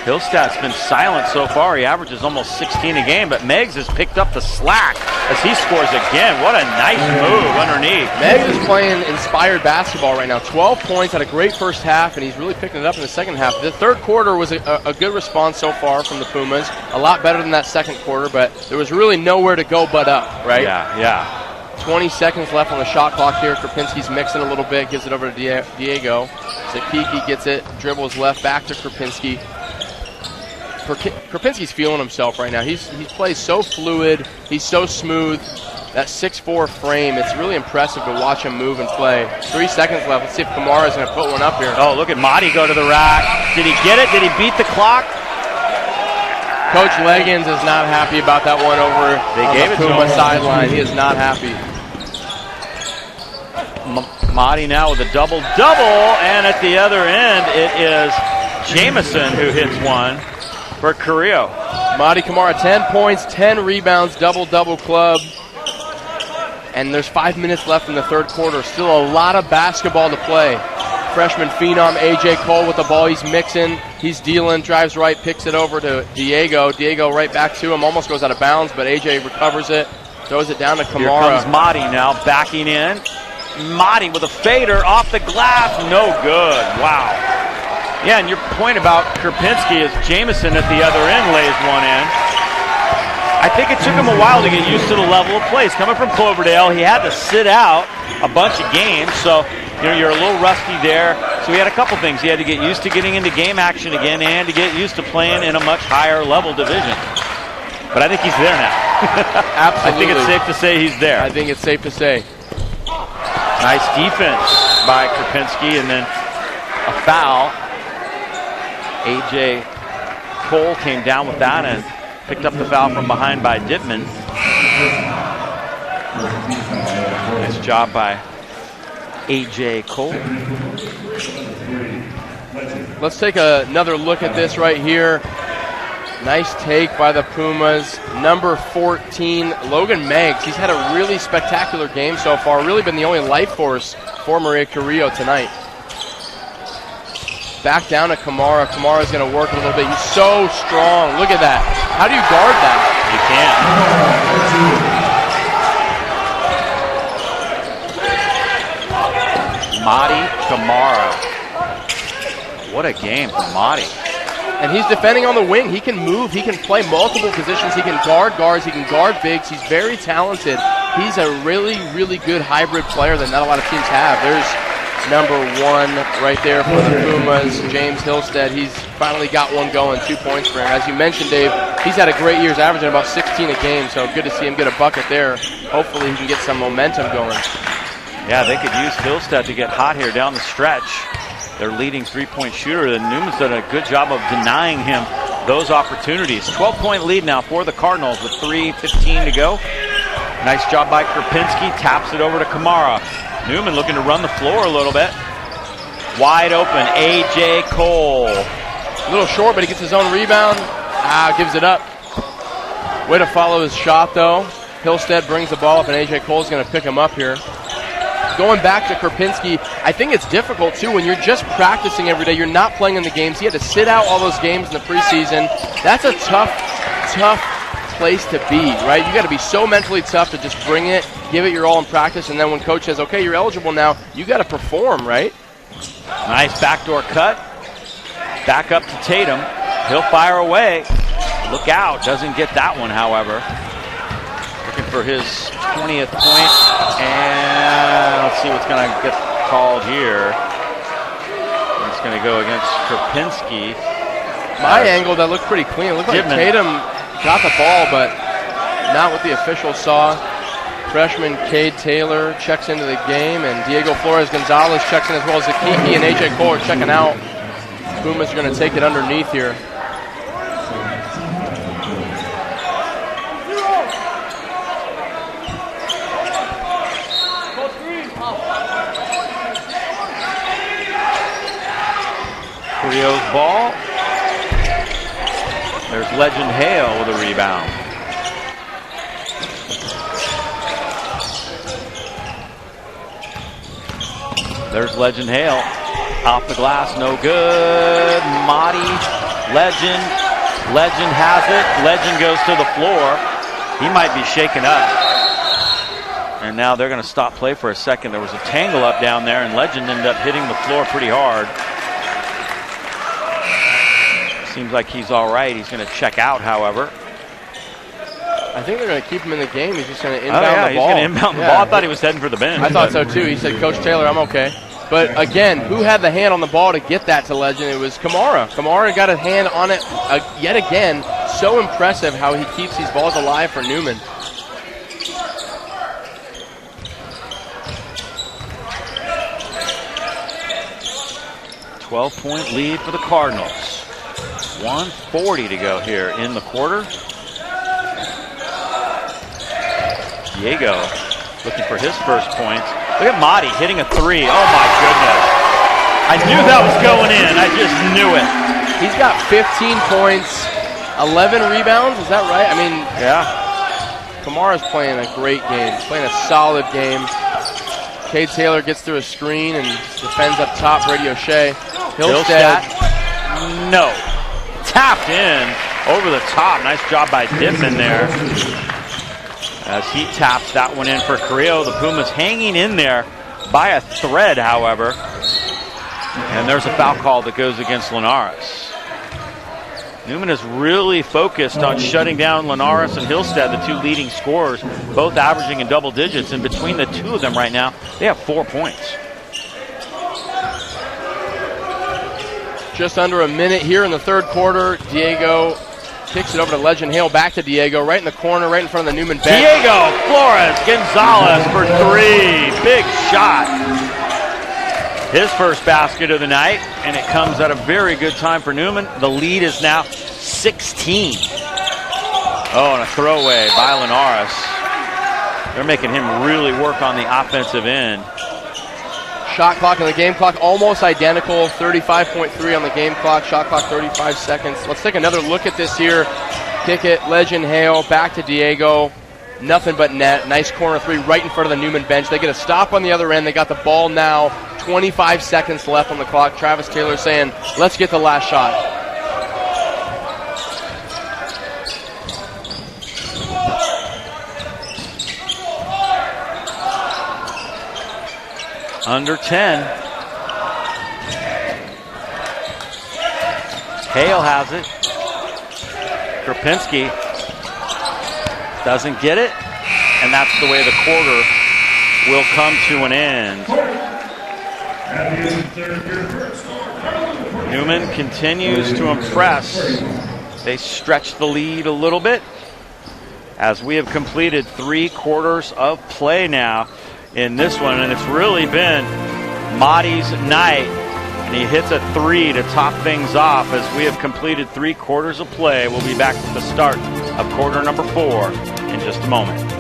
Hillstat's been silent so far. He averages almost 16 a game, but Meggs has picked up the slack as he scores again. What a nice move underneath. Meggs is playing inspired basketball right now. 12 points, had a great first half, and he's really picking it up in the second half. The third quarter was a good response so far from the Pumas. A lot better than that second quarter, but there was really nowhere to go but up, right? Yeah. 20 seconds left on the shot clock here. Karpinski's mixing a little bit, gives it over to Diego. Zakiki gets it, dribbles left, back to Karpinski. Karpinski's feeling himself right now. He plays so fluid. He's so smooth. That 6'4" frame, it's really impressive to watch him move and play. 3 seconds left. Let's see if Kamara's going to put one up here. Oh, look at Madi go to the rack. Did he get it? Did he beat the clock? Coach Leggins is not happy about that one over on the Puma sideline. He is not happy. Madi now with a double-double, and at the other end, it is Jamison who hits one for Carrilo. Madi Kamara, 10 points, 10 rebounds, double-double club. And there's 5 minutes left in the third quarter. Still a lot of basketball to play. Freshman phenom A.J. Cole with the ball. He's mixing. He's dealing. Drives right. Picks it over to Diego. Diego right back to him. Almost goes out of bounds, but A.J. recovers it. Throws it down to Kamara. Here comes Madi now backing in. Madi with a fader off the glass. No good. Wow. Yeah, and your point about Karpinski is Jamison at the other end lays one in. I think it took him a while to get used to the level of play. He's coming from Cloverdale. He had to sit out a bunch of games, so you're a little rusty there. So he had a couple things. He had to get used to getting into game action again and to get used to playing in a much higher level division. But I think he's there now. Absolutely. I think it's safe to say he's there. I think it's safe to say. Nice defense by Karpinski, and then a foul. A.J. Cole came down with that and picked up the foul from behind by Dittman. Nice job by A.J. Cole. Let's take another look at this right here. Nice take by the Pumas. Number 14, Logan Meggs. He's had a really spectacular game so far. Really been the only life force for Maria Carrillo tonight. Back down to Kamara. Kamara's going to work a little bit. He's so strong. Look at that. How do you guard that? You can't. Madi Kamara. What a game for Madi. And he's defending on the wing. He can move. He can play multiple positions. He can guard guards. He can guard bigs. He's very talented. He's a really, really good hybrid player that not a lot of teams have. There's number 1 right there for the Pumas, James Hillstead. He's finally got one going, 2 points for him. As you mentioned, Dave, he's had a great year. He's averaging about 16 a game, so good to see him get a bucket there. Hopefully he can get some momentum going. Yeah, they could use Hillstead to get hot here down the stretch. Their leading three-point shooter, and Newman's done a good job of denying him those opportunities. 12-point lead now for the Cardinals with 3:15 to go. Nice job by Krupinski, taps it over to Kamara. Newman looking to run the floor a little bit. Wide open, A.J. Cole. A little short, but he gets his own rebound. Gives it up. Way to follow his shot, though. Hillstead brings the ball up, and A.J. Cole's going to pick him up here. Going back to Krupinski, I think it's difficult, too, when you're just practicing every day. You're not playing in the games. He had to sit out all those games in the preseason. That's a tough place to be, right? You got to be so mentally tough to just bring it, give it your all in practice, and then when coach says, okay, you're eligible now, you got to perform, right? Nice backdoor cut. Back up to Tatum. He'll fire away. Look out. Doesn't get that one, however. Looking for his 20th point. And let's see what's going to get called here. It's going to go against Krupinski. My angle, that looked pretty clean. It looked like Tatum got the ball, but not what the officials saw. Freshman Cade Taylor checks into the game, and Diego Flores-Gonzalez checks in as well as Akiki and A.J. Cole are checking out. Pumas are going to take it underneath here. Carrillo's ball. There's Legend Hale with a rebound. There's Legend Hale. Off the glass, no good. Mahdi, Legend. Legend has it. Legend goes to the floor. He might be shaken up. And now they're going to stop play for a second. There was a tangle up down there, and Legend ended up hitting the floor pretty hard. Seems like he's all right. He's going to check out, however. I think they're going to keep him in the game. He's just going to inbound the ball. He's going to inbound the ball. I thought he was heading for the bench. I thought so, too. He said, Coach Taylor, I'm okay. But, again, who had the hand on the ball to get that to Legend? It was Kamara. Kamara got a hand on it yet again. So impressive how he keeps these balls alive for Newman. .12-point lead for the Cardinals. 1:40 to go here in the quarter. Diego looking for his first points. Look at Mahdi hitting a three. Oh my goodness. I knew that was going in. I just knew it. He's got 15 points, 11 rebounds. Is that right? I mean, yeah. Kamara's playing a great game. He's playing a solid game. Cade Taylor gets through a screen and defends up top. Brady O'Shea. Hillstead. No. Tapped in over the top. Nice job by Dippin there. As he taps that one in for Carrilo. The Pumas hanging in there by a thread, however. And there's a foul call that goes against Linares. Newman is really focused on shutting down Linares and Hillstead, the two leading scorers, both averaging in double digits. And between the two of them right now, they have 4 points. Just under a minute here in the third quarter. Diego kicks it over to Legend Hale. Back to Diego, right in the corner, right in front of the Newman bench. Diego Flores-Gonzalez for three. Big shot. His first basket of the night, and it comes at a very good time for Newman. The lead is now 16. Oh, and a throwaway by Linares. They're making him really work on the offensive end. Shot clock and the game clock almost identical. 35.3 on the game clock. Shot clock 35 seconds. Let's take another look at this here. Kick it, Legend Hale, back to Diego. Nothing but net. Nice corner three right in front of the Newman bench. They get a stop on the other end. They got the ball now. 25 seconds left on the clock. Travis Taylor saying, let's get the last shot. Under 10. Hale has it. Krupinski doesn't get it. And that's the way the quarter will come to an end. Newman continues to impress. They stretch the lead a little bit as we have completed 3 quarters of play now in this one, and it's really been Marty's night, and he hits a 3 to top things off as we have completed 3 quarters of play. We'll be back with the start of quarter number 4 in just a moment.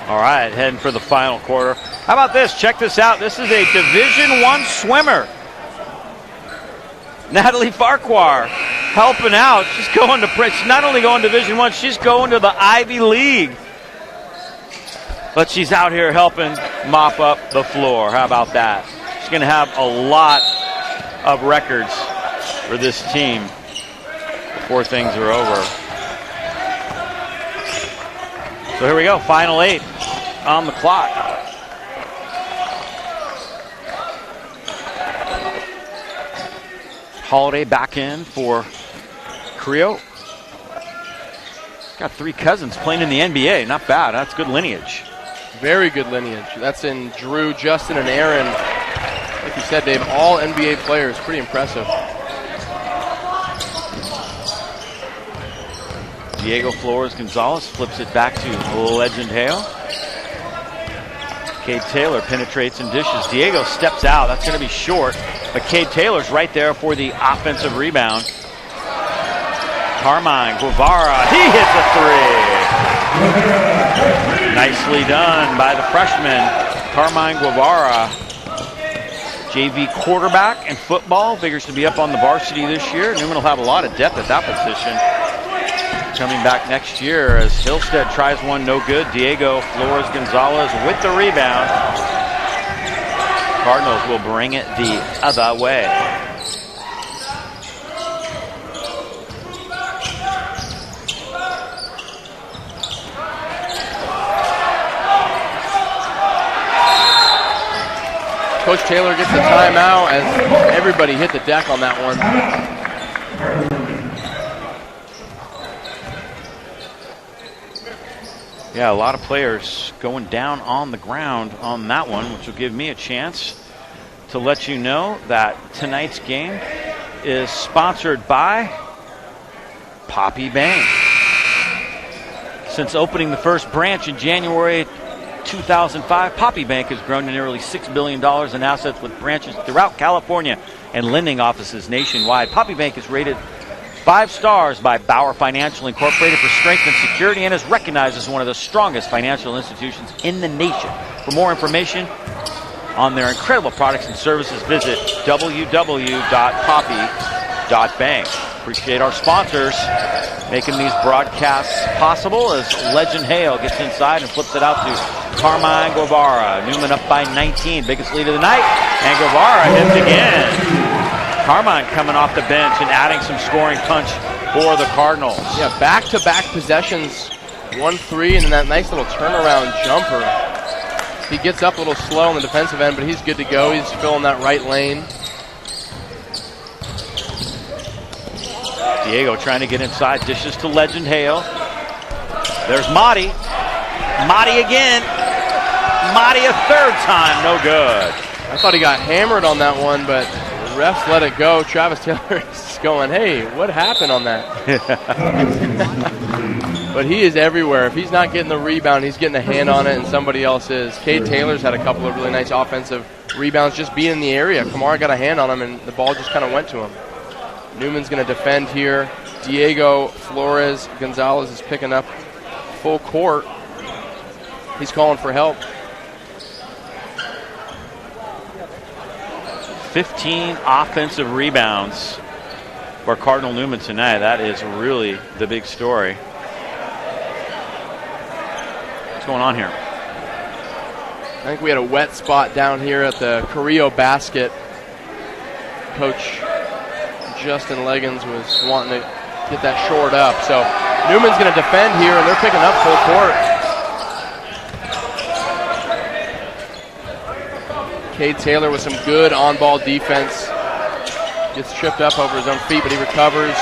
All right, heading for the final quarter. How about this? Check this out. This is a Division I swimmer. Natalie Farquhar helping out. She's going to, she's not only going to Division I, she's going to the Ivy League. But she's out here helping mop up the floor. How about that? She's going to have a lot of records for this team before things are over. So here we go, final 8 on the clock. Holiday back in for Carrilo. Got 3 cousins playing in the NBA. Not bad. That's good lineage. Very good lineage. That's in Drew, Justin, and Aaron. Like you said, Dave, all NBA players. Pretty impressive. Diego Flores Gonzalez flips it back to Legend Hale. Cade Taylor penetrates and dishes. Diego steps out. That's going to be short. But Cade Taylor's right there for the offensive rebound. Carmine Guevara, he hits a 3. Nicely done by the freshman, Carmine Guevara. JV quarterback in football. Figures to be up on the varsity this year. Newman will have a lot of depth at that position. Coming back next year as Hillstead tries one, no good. Diego Flores Gonzalez with the rebound. Cardinals will bring it the other way. Coach Taylor gets the timeout as everybody hit the deck on that one. Yeah, a lot of players going down on the ground on that one, which will give me a chance to let you know that tonight's game is sponsored by Poppy Bank. Since opening the first branch in January 2005, Poppy Bank has grown to nearly $6 billion in assets with branches throughout California and lending offices nationwide. Poppy Bank is rated 5 stars by Bauer Financial Incorporated for strength and security and is recognized as one of the strongest financial institutions in the nation. For more information on their incredible products and services, visit www.poppy.bank. Appreciate our sponsors making these broadcasts possible as Legend Hale gets inside and flips it out to Carmine Guevara. Newman up by 19, biggest lead of the night, and Guevara hits again. Carmine coming off the bench and adding some scoring punch for the Cardinals. Yeah, back-to-back possessions, 1-3, and then that nice little turnaround jumper. He gets up a little slow on the defensive end, but he's good to go. He's filling that right lane. Diego trying to get inside, dishes to Legend Hale. There's Motti. Motti again. Motti a 3rd time, no good. I thought he got hammered on that one, but refs let it go. Travis Taylor is going, hey, what happened on that? But he is everywhere. If he's not getting the rebound, he's getting a hand on it, and somebody else is. Cade Taylor's had a couple of really nice offensive rebounds just being in the area. Kamara got a hand on him, and the ball just kind of went to him. Newman's going to defend here. Diego Flores Gonzalez is picking up full court. He's calling for help. 15 offensive rebounds for Cardinal Newman tonight. That is really the big story. What's going on here? I think we had a wet spot down here at the Carrilo basket. Coach Justin Leggins was wanting to get that shored up. So Newman's going to defend here, and they're picking up full court. Cade Taylor with some good on-ball defense. Gets tripped up over his own feet, but he recovers.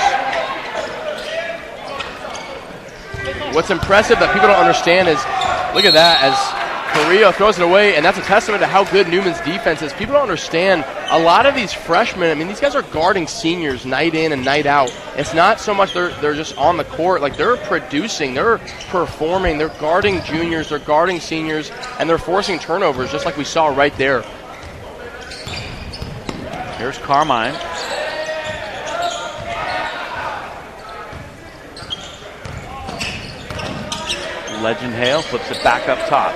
What's impressive that people don't understand is, look at that, as Carrilo throws it away, and that's a testament to how good Newman's defense is. People don't understand, a lot of these freshmen, I mean, these guys are guarding seniors night in and night out. It's not so much they're just on the court. Like, they're producing, they're performing, they're guarding juniors, they're guarding seniors, and they're forcing turnovers, just like we saw right there. Here's Carmine. Legend Hale flips it back up top.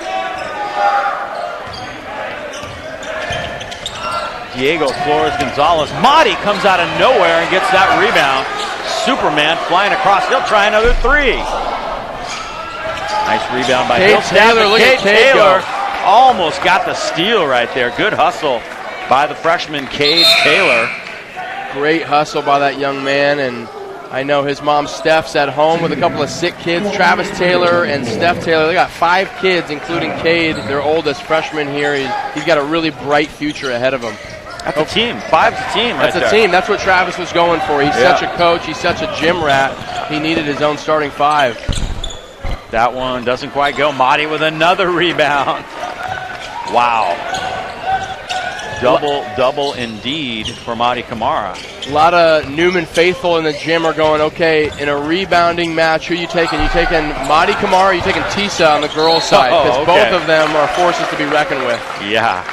Diego Flores Gonzalez. Mahdi comes out of nowhere and gets that rebound. Superman flying across. He'll try another three. Nice rebound by Cade Taylor. Look at Cade Taylor. Almost got the steal right there. Good hustle by the freshman Cade Taylor. Great hustle by that young man, and I know his mom Steph's at home with a couple of sick kids, Travis Taylor and Steph Taylor. They got 5 kids, including Cade, their oldest freshman here. He's got a really bright future ahead of him. That's a team. 5's a team right there. That's a team. That's what Travis was going for. He's such a coach. He's such a gym rat. He needed his own starting 5. That one doesn't quite go. Mahdi with another rebound. Wow. Double indeed for Mahdi Kamara. A lot of Newman faithful in the gym are going, okay, in a rebounding match, who are you taking? You taking Mahdi Kamara, or you taking Tisa on the girls' side? Because both of them are forces to be reckoned with. Yeah.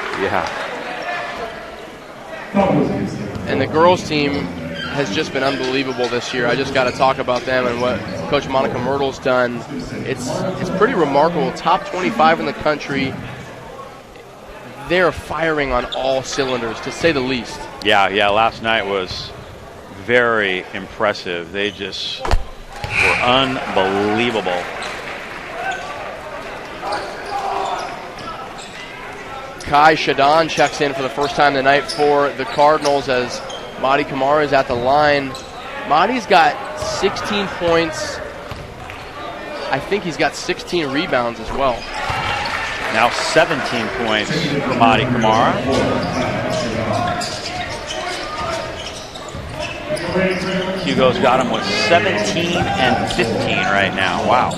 And the girls' team has just been unbelievable this year. I just got to talk about them and what Coach Monica Myrtle's done. It's pretty remarkable. Top 25 in the country. They're firing on all cylinders, to say the least. Yeah, last night was very impressive. They just were unbelievable. Kai Shadon checks in for the first time tonight for the Cardinals as Mahdi Kamara is at the line. Mahdi's got 16 points. I think he's got 16 rebounds as well. Now 17 points for Mahdi Kamara. Hugo's got him with 17 and 15 right now. Wow.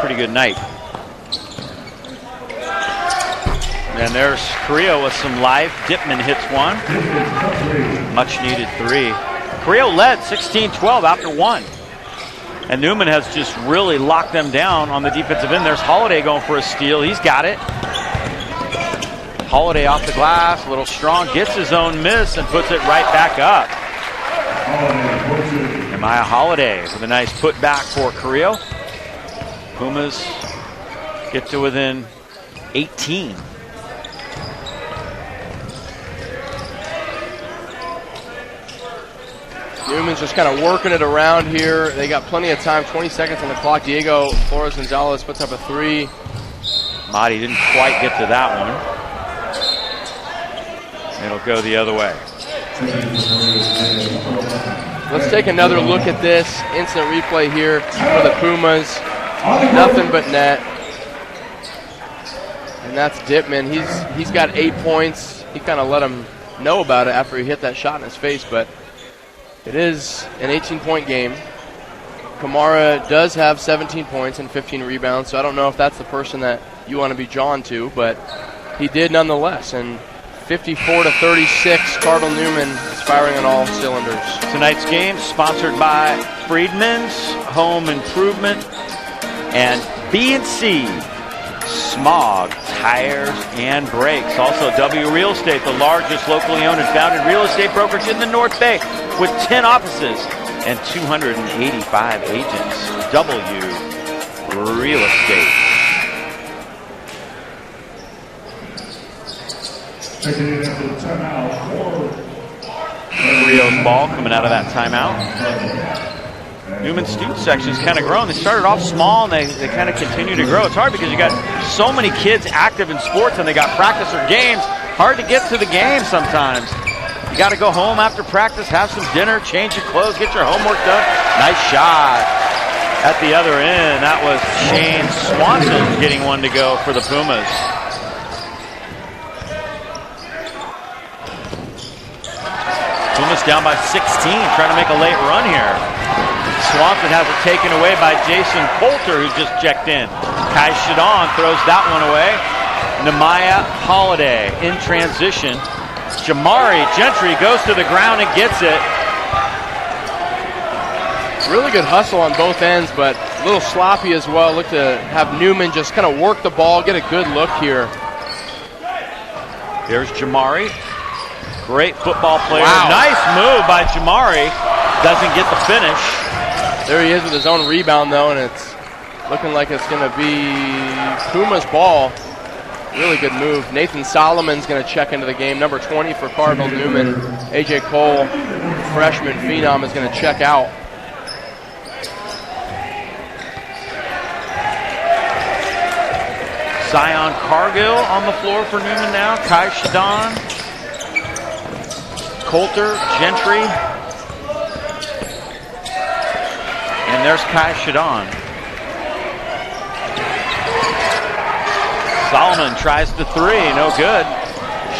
Pretty good night. And there's Carrilo with some life. Dittman hits one. Much needed 3. Carrilo led 16-12 after 1. And Newman has just really locked them down on the defensive end. There's Holiday going for a steal. He's got it. Holiday off the glass, a little strong, gets his own miss and puts it right back up. Nehemiah Holiday with a nice putback for Carrilo. Pumas get to within 18. Newman's just kind of working it around here. They got plenty of time, 20 seconds on the clock. Diego Flores Gonzalez puts up a 3. Mahdi didn't quite get to that one. It'll go the other way. Let's take another look at this instant replay here for the Pumas. Nothing but net. And that's Dittman. He's got 8 points. He kind of let him know about it after he hit that shot in his face, but it is an 18-point game. Kamara does have 17 points and 15 rebounds, so I don't know if that's the person that you want to be drawn to, but he did nonetheless. And 54-36, Cardinal Newman is firing on all cylinders. Tonight's game sponsored by Friedman's Home Improvement and B&C Smog Tires and Brakes. Also W Real Estate, the largest locally owned and founded real estate brokerage in the North Bay with 10 offices and 285 agents. W Real Estate. Rio's ball coming out of that timeout. Newman student section has kind of grown. They started off small and they kind of continue to grow. It's hard because you got so many kids active in sports and they got practice or games. Hard to get to the game sometimes. You got to go home after practice, have some dinner, change your clothes, get your homework done. Nice shot at the other end. That was Shane Swanson getting one to go for the Pumas. Pumas down by 16, trying to make a late run here. Swanson has it taken away by Jason Coulter, who just checked in. Kai Shadon throws that one away. Nemaya Holiday in transition. Jamari Gentry goes to the ground and gets it. Really good hustle on both ends, but a little sloppy as well. Look to have Newman just kind of work the ball, get a good look here. Here's Jamari. Great football player. Wow. Nice move by Jamari. Doesn't get the finish. There he is with his own rebound, though, and it's looking like it's going to be Puma's ball. Really good move. Nathan Solomon's going to check into the game. Number 20 for Cardinal Newman. A.J. Cole, freshman phenom, is going to check out. Zion Cargill on the floor for Newman now. Kai Shadon. Coulter, Gentry. And there's Kai Shadon. Solomon tries the three, no good.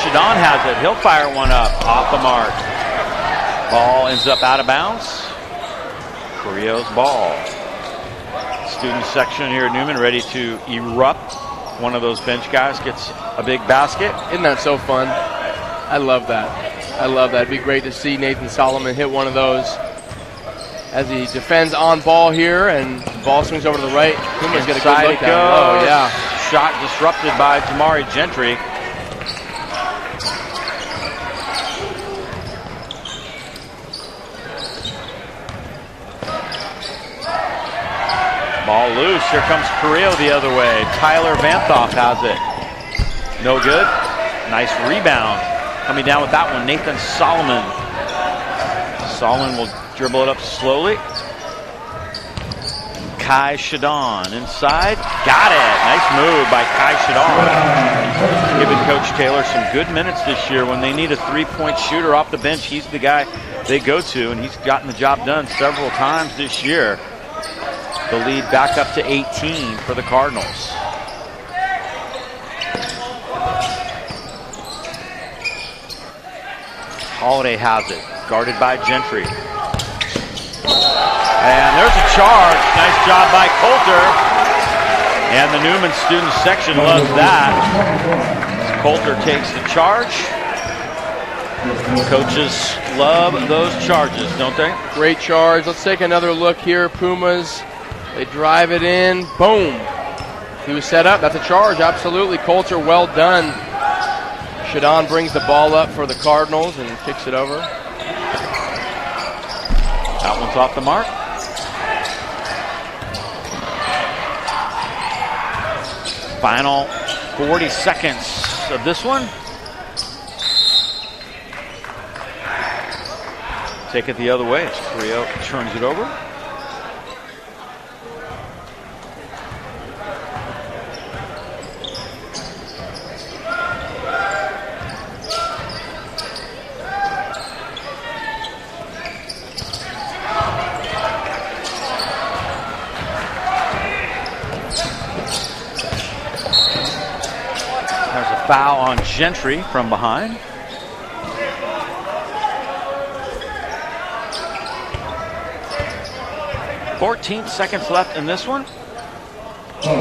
Shadon has it, he'll fire one up, off the mark. Ball ends up out of bounds. Carrillo's ball. Student section here at Newman ready to erupt. One of those bench guys gets a big basket. Isn't that so fun? I love that. I love that. It'd be great to see Nathan Solomon hit one of those as he defends on ball here, and the ball swings over to the right. Puma's got a good look at it. Oh, yeah. Shot disrupted by Jamari Gentry. Ball loose. Here comes Carrilo the other way. Tyler Vanthoff has it. No good. Nice rebound. Coming down with that one, Nathan Solomon. Solomon will dribble it up slowly. Kai Shadon inside. Got it. Nice move by Kai Shadon. Giving Coach Taylor some good minutes this year. When they need a three-point shooter off the bench, he's the guy they go to, and he's gotten the job done several times this year. The lead back up to 18 for the Cardinals. Holiday has it. Guarded by Gentry. And there's a charge. Nice job by Coulter. And the Newman student section loves that. Coulter takes the charge. Coaches love those charges, don't they? Great charge. Let's take another look here. Pumas, they drive it in. Boom. He was set up. That's a charge. Absolutely. Coulter, well done. Shadon brings the ball up for the Cardinals and kicks it over. That one's off the mark. Final 40 seconds of this one. Take it the other way. Carrillo turns it over. Foul on Gentry from behind. "14 seconds left in this one. This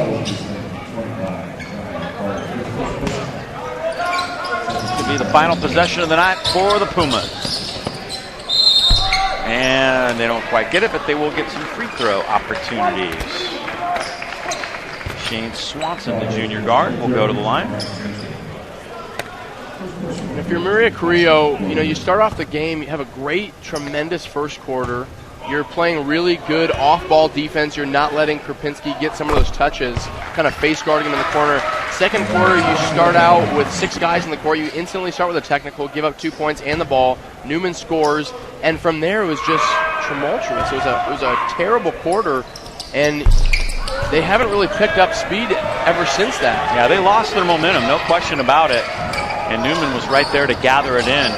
could be the final possession of the night for the Pumas. And they don't quite get it, but they will get some free throw opportunities. Shane Swanson, the junior guard, will go to the line. If you're Maria Carrillo, you start off the game, you have a great, tremendous first quarter. You're playing really good off-ball defense. You're not letting Krupinski get some of those touches, kind of face guarding him in the corner. Second quarter, you start out with 6 guys in the court. You instantly start with a technical, give up 2 points and the ball. Newman scores, and from there it was just tumultuous. It was a terrible quarter, and they haven't really picked up speed ever since that. Yeah, they lost their momentum, no question about it. And Newman was right there to gather it in.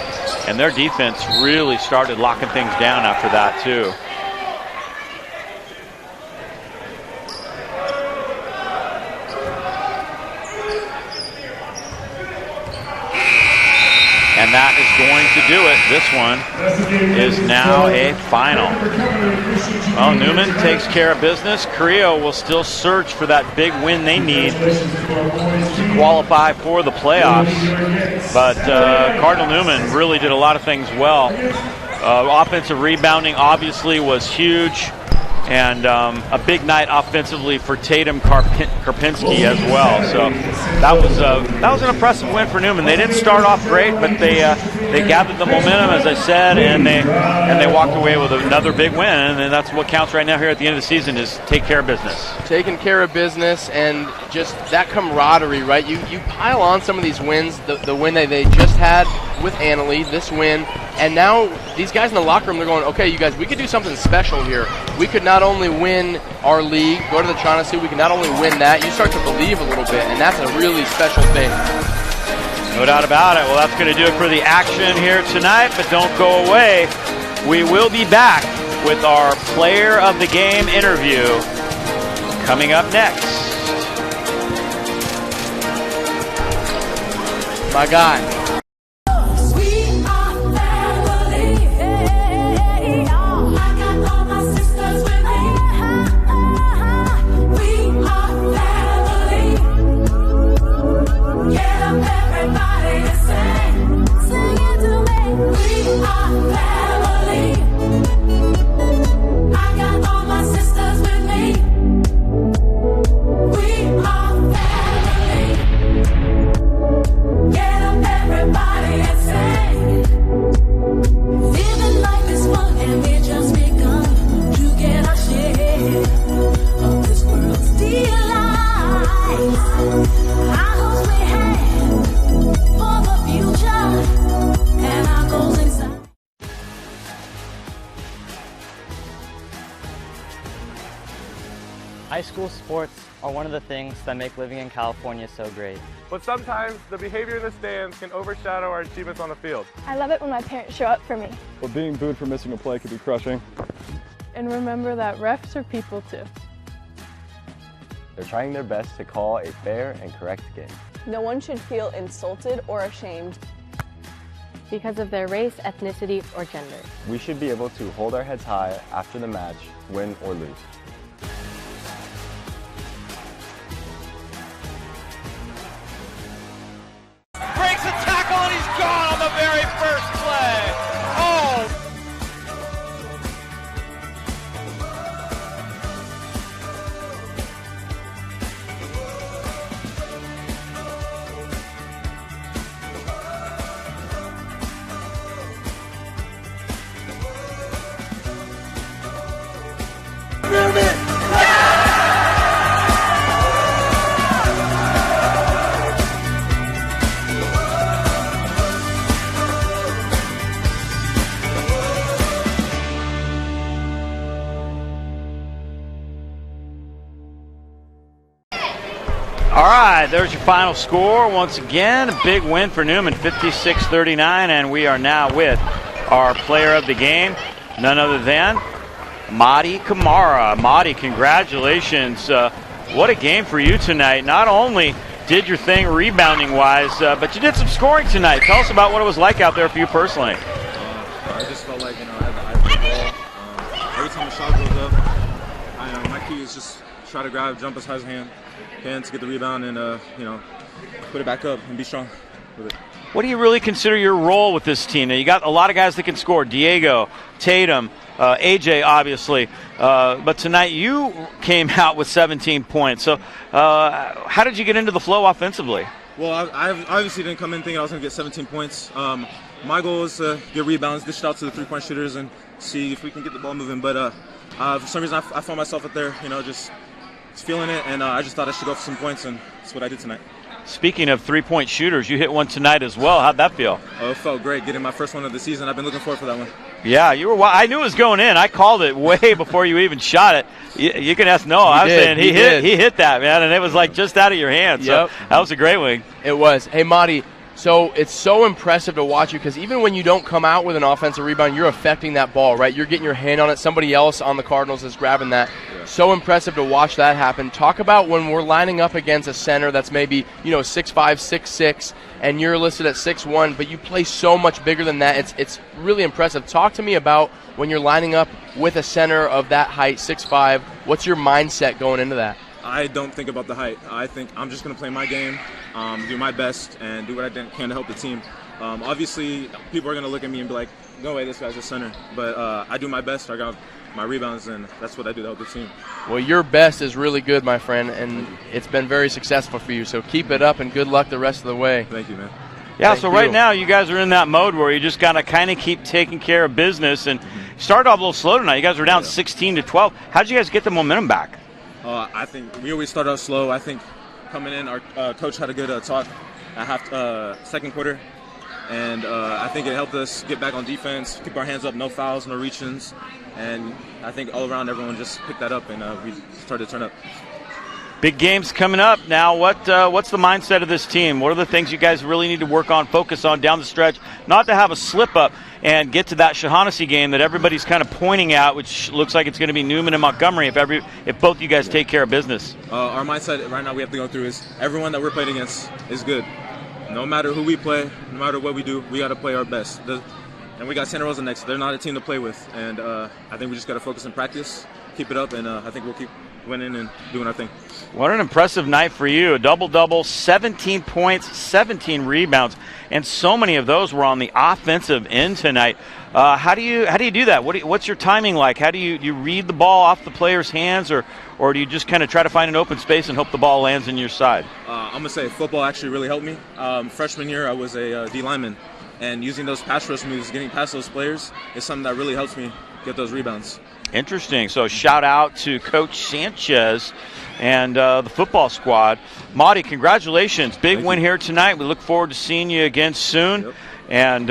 And their defense really started locking things down after that, too. And that is going to do it. This one is now a final. Well, Newman takes care of business. Carrilo will still search for that big win they need to qualify for the playoffs. But Cardinal Newman really did a lot of things well. Offensive rebounding obviously was huge. And a big night offensively for Tatum Karpinski as well. So that was an impressive win for Newman. They didn't start off great, but they gathered the momentum, as I said, and they walked away with another big win. And that's what counts right now here at the end of the season is take care of business. Taking care of business and just that camaraderie, right? You pile on some of these wins, the win that they just had with Annalee, this win, and now these guys in the locker room, they're going, okay, you guys, we could do something special here. We could not only win our league, go to the China we could not only win that, you start to believe a little bit, and that's a really special thing. No doubt about it. Well, that's going to do it for the action here tonight, but don't go away. We will be back with our player of the game interview coming up next. My guy. High school sports are one of the things that make living in California so great. But sometimes the behavior in the stands can overshadow our achievements on the field. I love it when my parents show up for me. But being booed for missing a play can be crushing. And remember that refs are people too. They're trying their best to call a fair and correct game. No one should feel insulted or ashamed because of their race, ethnicity, or gender. We should be able to hold our heads high after the match, win or lose. Breaks a tackle and he's gone on the very first play. Oh! All right, there's your final score. Once again, a big win for Newman, 56-39, and we are now with our player of the game, none other than Madi Kamara. Madi, congratulations. What a game for you tonight. Not only did your thing rebounding-wise, but you did some scoring tonight. Tell us about what it was like out there for you personally. I just felt like, I had the ball. Every time the shot goes up, my key is just try to grab, jump as high as I can to get the rebound and, put it back up and be strong with it. What do you really consider your role with this team? Now, you got a lot of guys that can score. Diego, Tatum, AJ, obviously. But tonight you came out with 17 points. So how did you get into the flow offensively? Well, I obviously didn't come in thinking I was going to get 17 points. My goal is to get rebounds, dish it out to the three-point shooters, and see if we can get the ball moving. But for some reason, I found myself up there, just feeling it, and I just thought I should go for some points, and that's what I did tonight. Speaking of three-point shooters, you hit one tonight as well. How'd that feel? Oh, it felt great getting my first one of the season. I've been looking forward for that one. Yeah, I knew it was going in. I called it way before you even shot it. You can ask Noah. I was saying he hit that, man, and it was like just out of your hands. So that was a great wing. It was. Hey, Marty, so it's so impressive to watch you because even when you don't come out with an offensive rebound, you're affecting that ball, right? You're getting your hand on it. Somebody else on the Cardinals is grabbing that. Yeah. So impressive to watch that happen. Talk about when we're lining up against a center that's maybe 6'5", 6'6", and you're listed at 6'1", but you play so much bigger than that. It's really impressive. Talk to me about when you're lining up with a center of that height, 6'5". What's your mindset going into that? I don't think about the height. I think I'm just going to play my game, do my best, and do what I can to help the team. Obviously, people are going to look at me and be like, no way, this guy's a center. But I do my best. I got my rebounds, and that's what I do to help the team. Well, your best is really good, my friend, and it's been very successful for you. So keep it up, and good luck the rest of the way. Thank you, man. Yeah, so right now you guys are in that mode where you just got to kind of keep taking care of business. And started off a little slow tonight. You guys were down 16-12. How did you guys get the momentum back? I think we always start out slow. I think coming in, our coach had a good talk at second quarter, and I think it helped us get back on defense, keep our hands up, no fouls, no reach-ins, and I think all around everyone just picked that up, and we started to turn up. Big games coming up now. What's the mindset of this team? What are the things you guys really need to work on, focus on down the stretch, not to have a slip-up and get to that Shaughnessy game that everybody's kind of pointing at, which looks like it's going to be Newman and Montgomery if both you guys take care of business? Our mindset right now we have to go through is everyone that we're playing against is good. No matter who we play, no matter what we do, we got to play our best. And we got Santa Rosa next. They're not a team to play with. And I think we just got to focus and practice, keep it up, and I think we'll keep winning and doing our thing. What an impressive night for you. A double-double, 17 points, 17 rebounds, and so many of those were on the offensive end tonight. How do you do that? What's your timing like? How do you read the ball off the player's hands, or do you just kind of try to find an open space and hope the ball lands in your side? I'm going to say football actually really helped me. Freshman year, I was a D lineman, and using those pass rush moves, getting past those players, is something that really helps me get those rebounds. Interesting. So shout out to Coach Sanchez and the football squad. Marty, congratulations. Big win here tonight. We look forward to seeing you again soon. Yep. And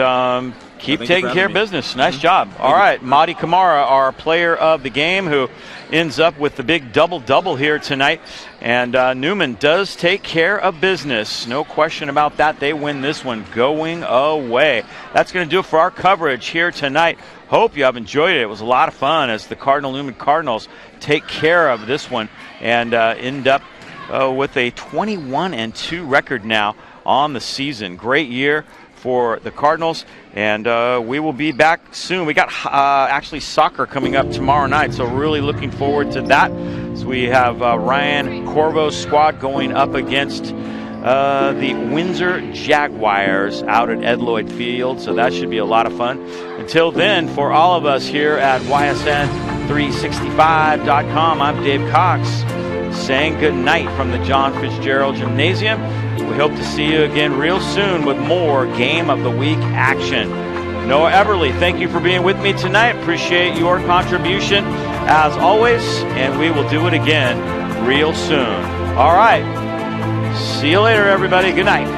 keep taking care of business. Nice job. All right, Marty Kamara, our player of the game, who ends up with the big double-double here tonight. And Newman does take care of business. No question about that. They win this one going away. That's going to do it for our coverage here tonight. Hope you have enjoyed it. It was a lot of fun as the Newman Cardinals take care of this one and end up with a 21-2 record now on the season. Great year for the Cardinals, and we will be back soon. We got actually soccer coming up tomorrow night, so really looking forward to that. So we have Ryan Corvo's squad going up against the Windsor Jaguars out at Ed Lloyd Field, so that should be a lot of fun. Until then, for all of us here at YSN365.com, I'm Dave Cox saying good night from the John Fitzgerald Gymnasium. We hope to see you again real soon with more Game of the Week action. Noah Everly, thank you for being with me tonight. Appreciate your contribution as always, and we will do it again real soon. All right. See you later, everybody. Good night.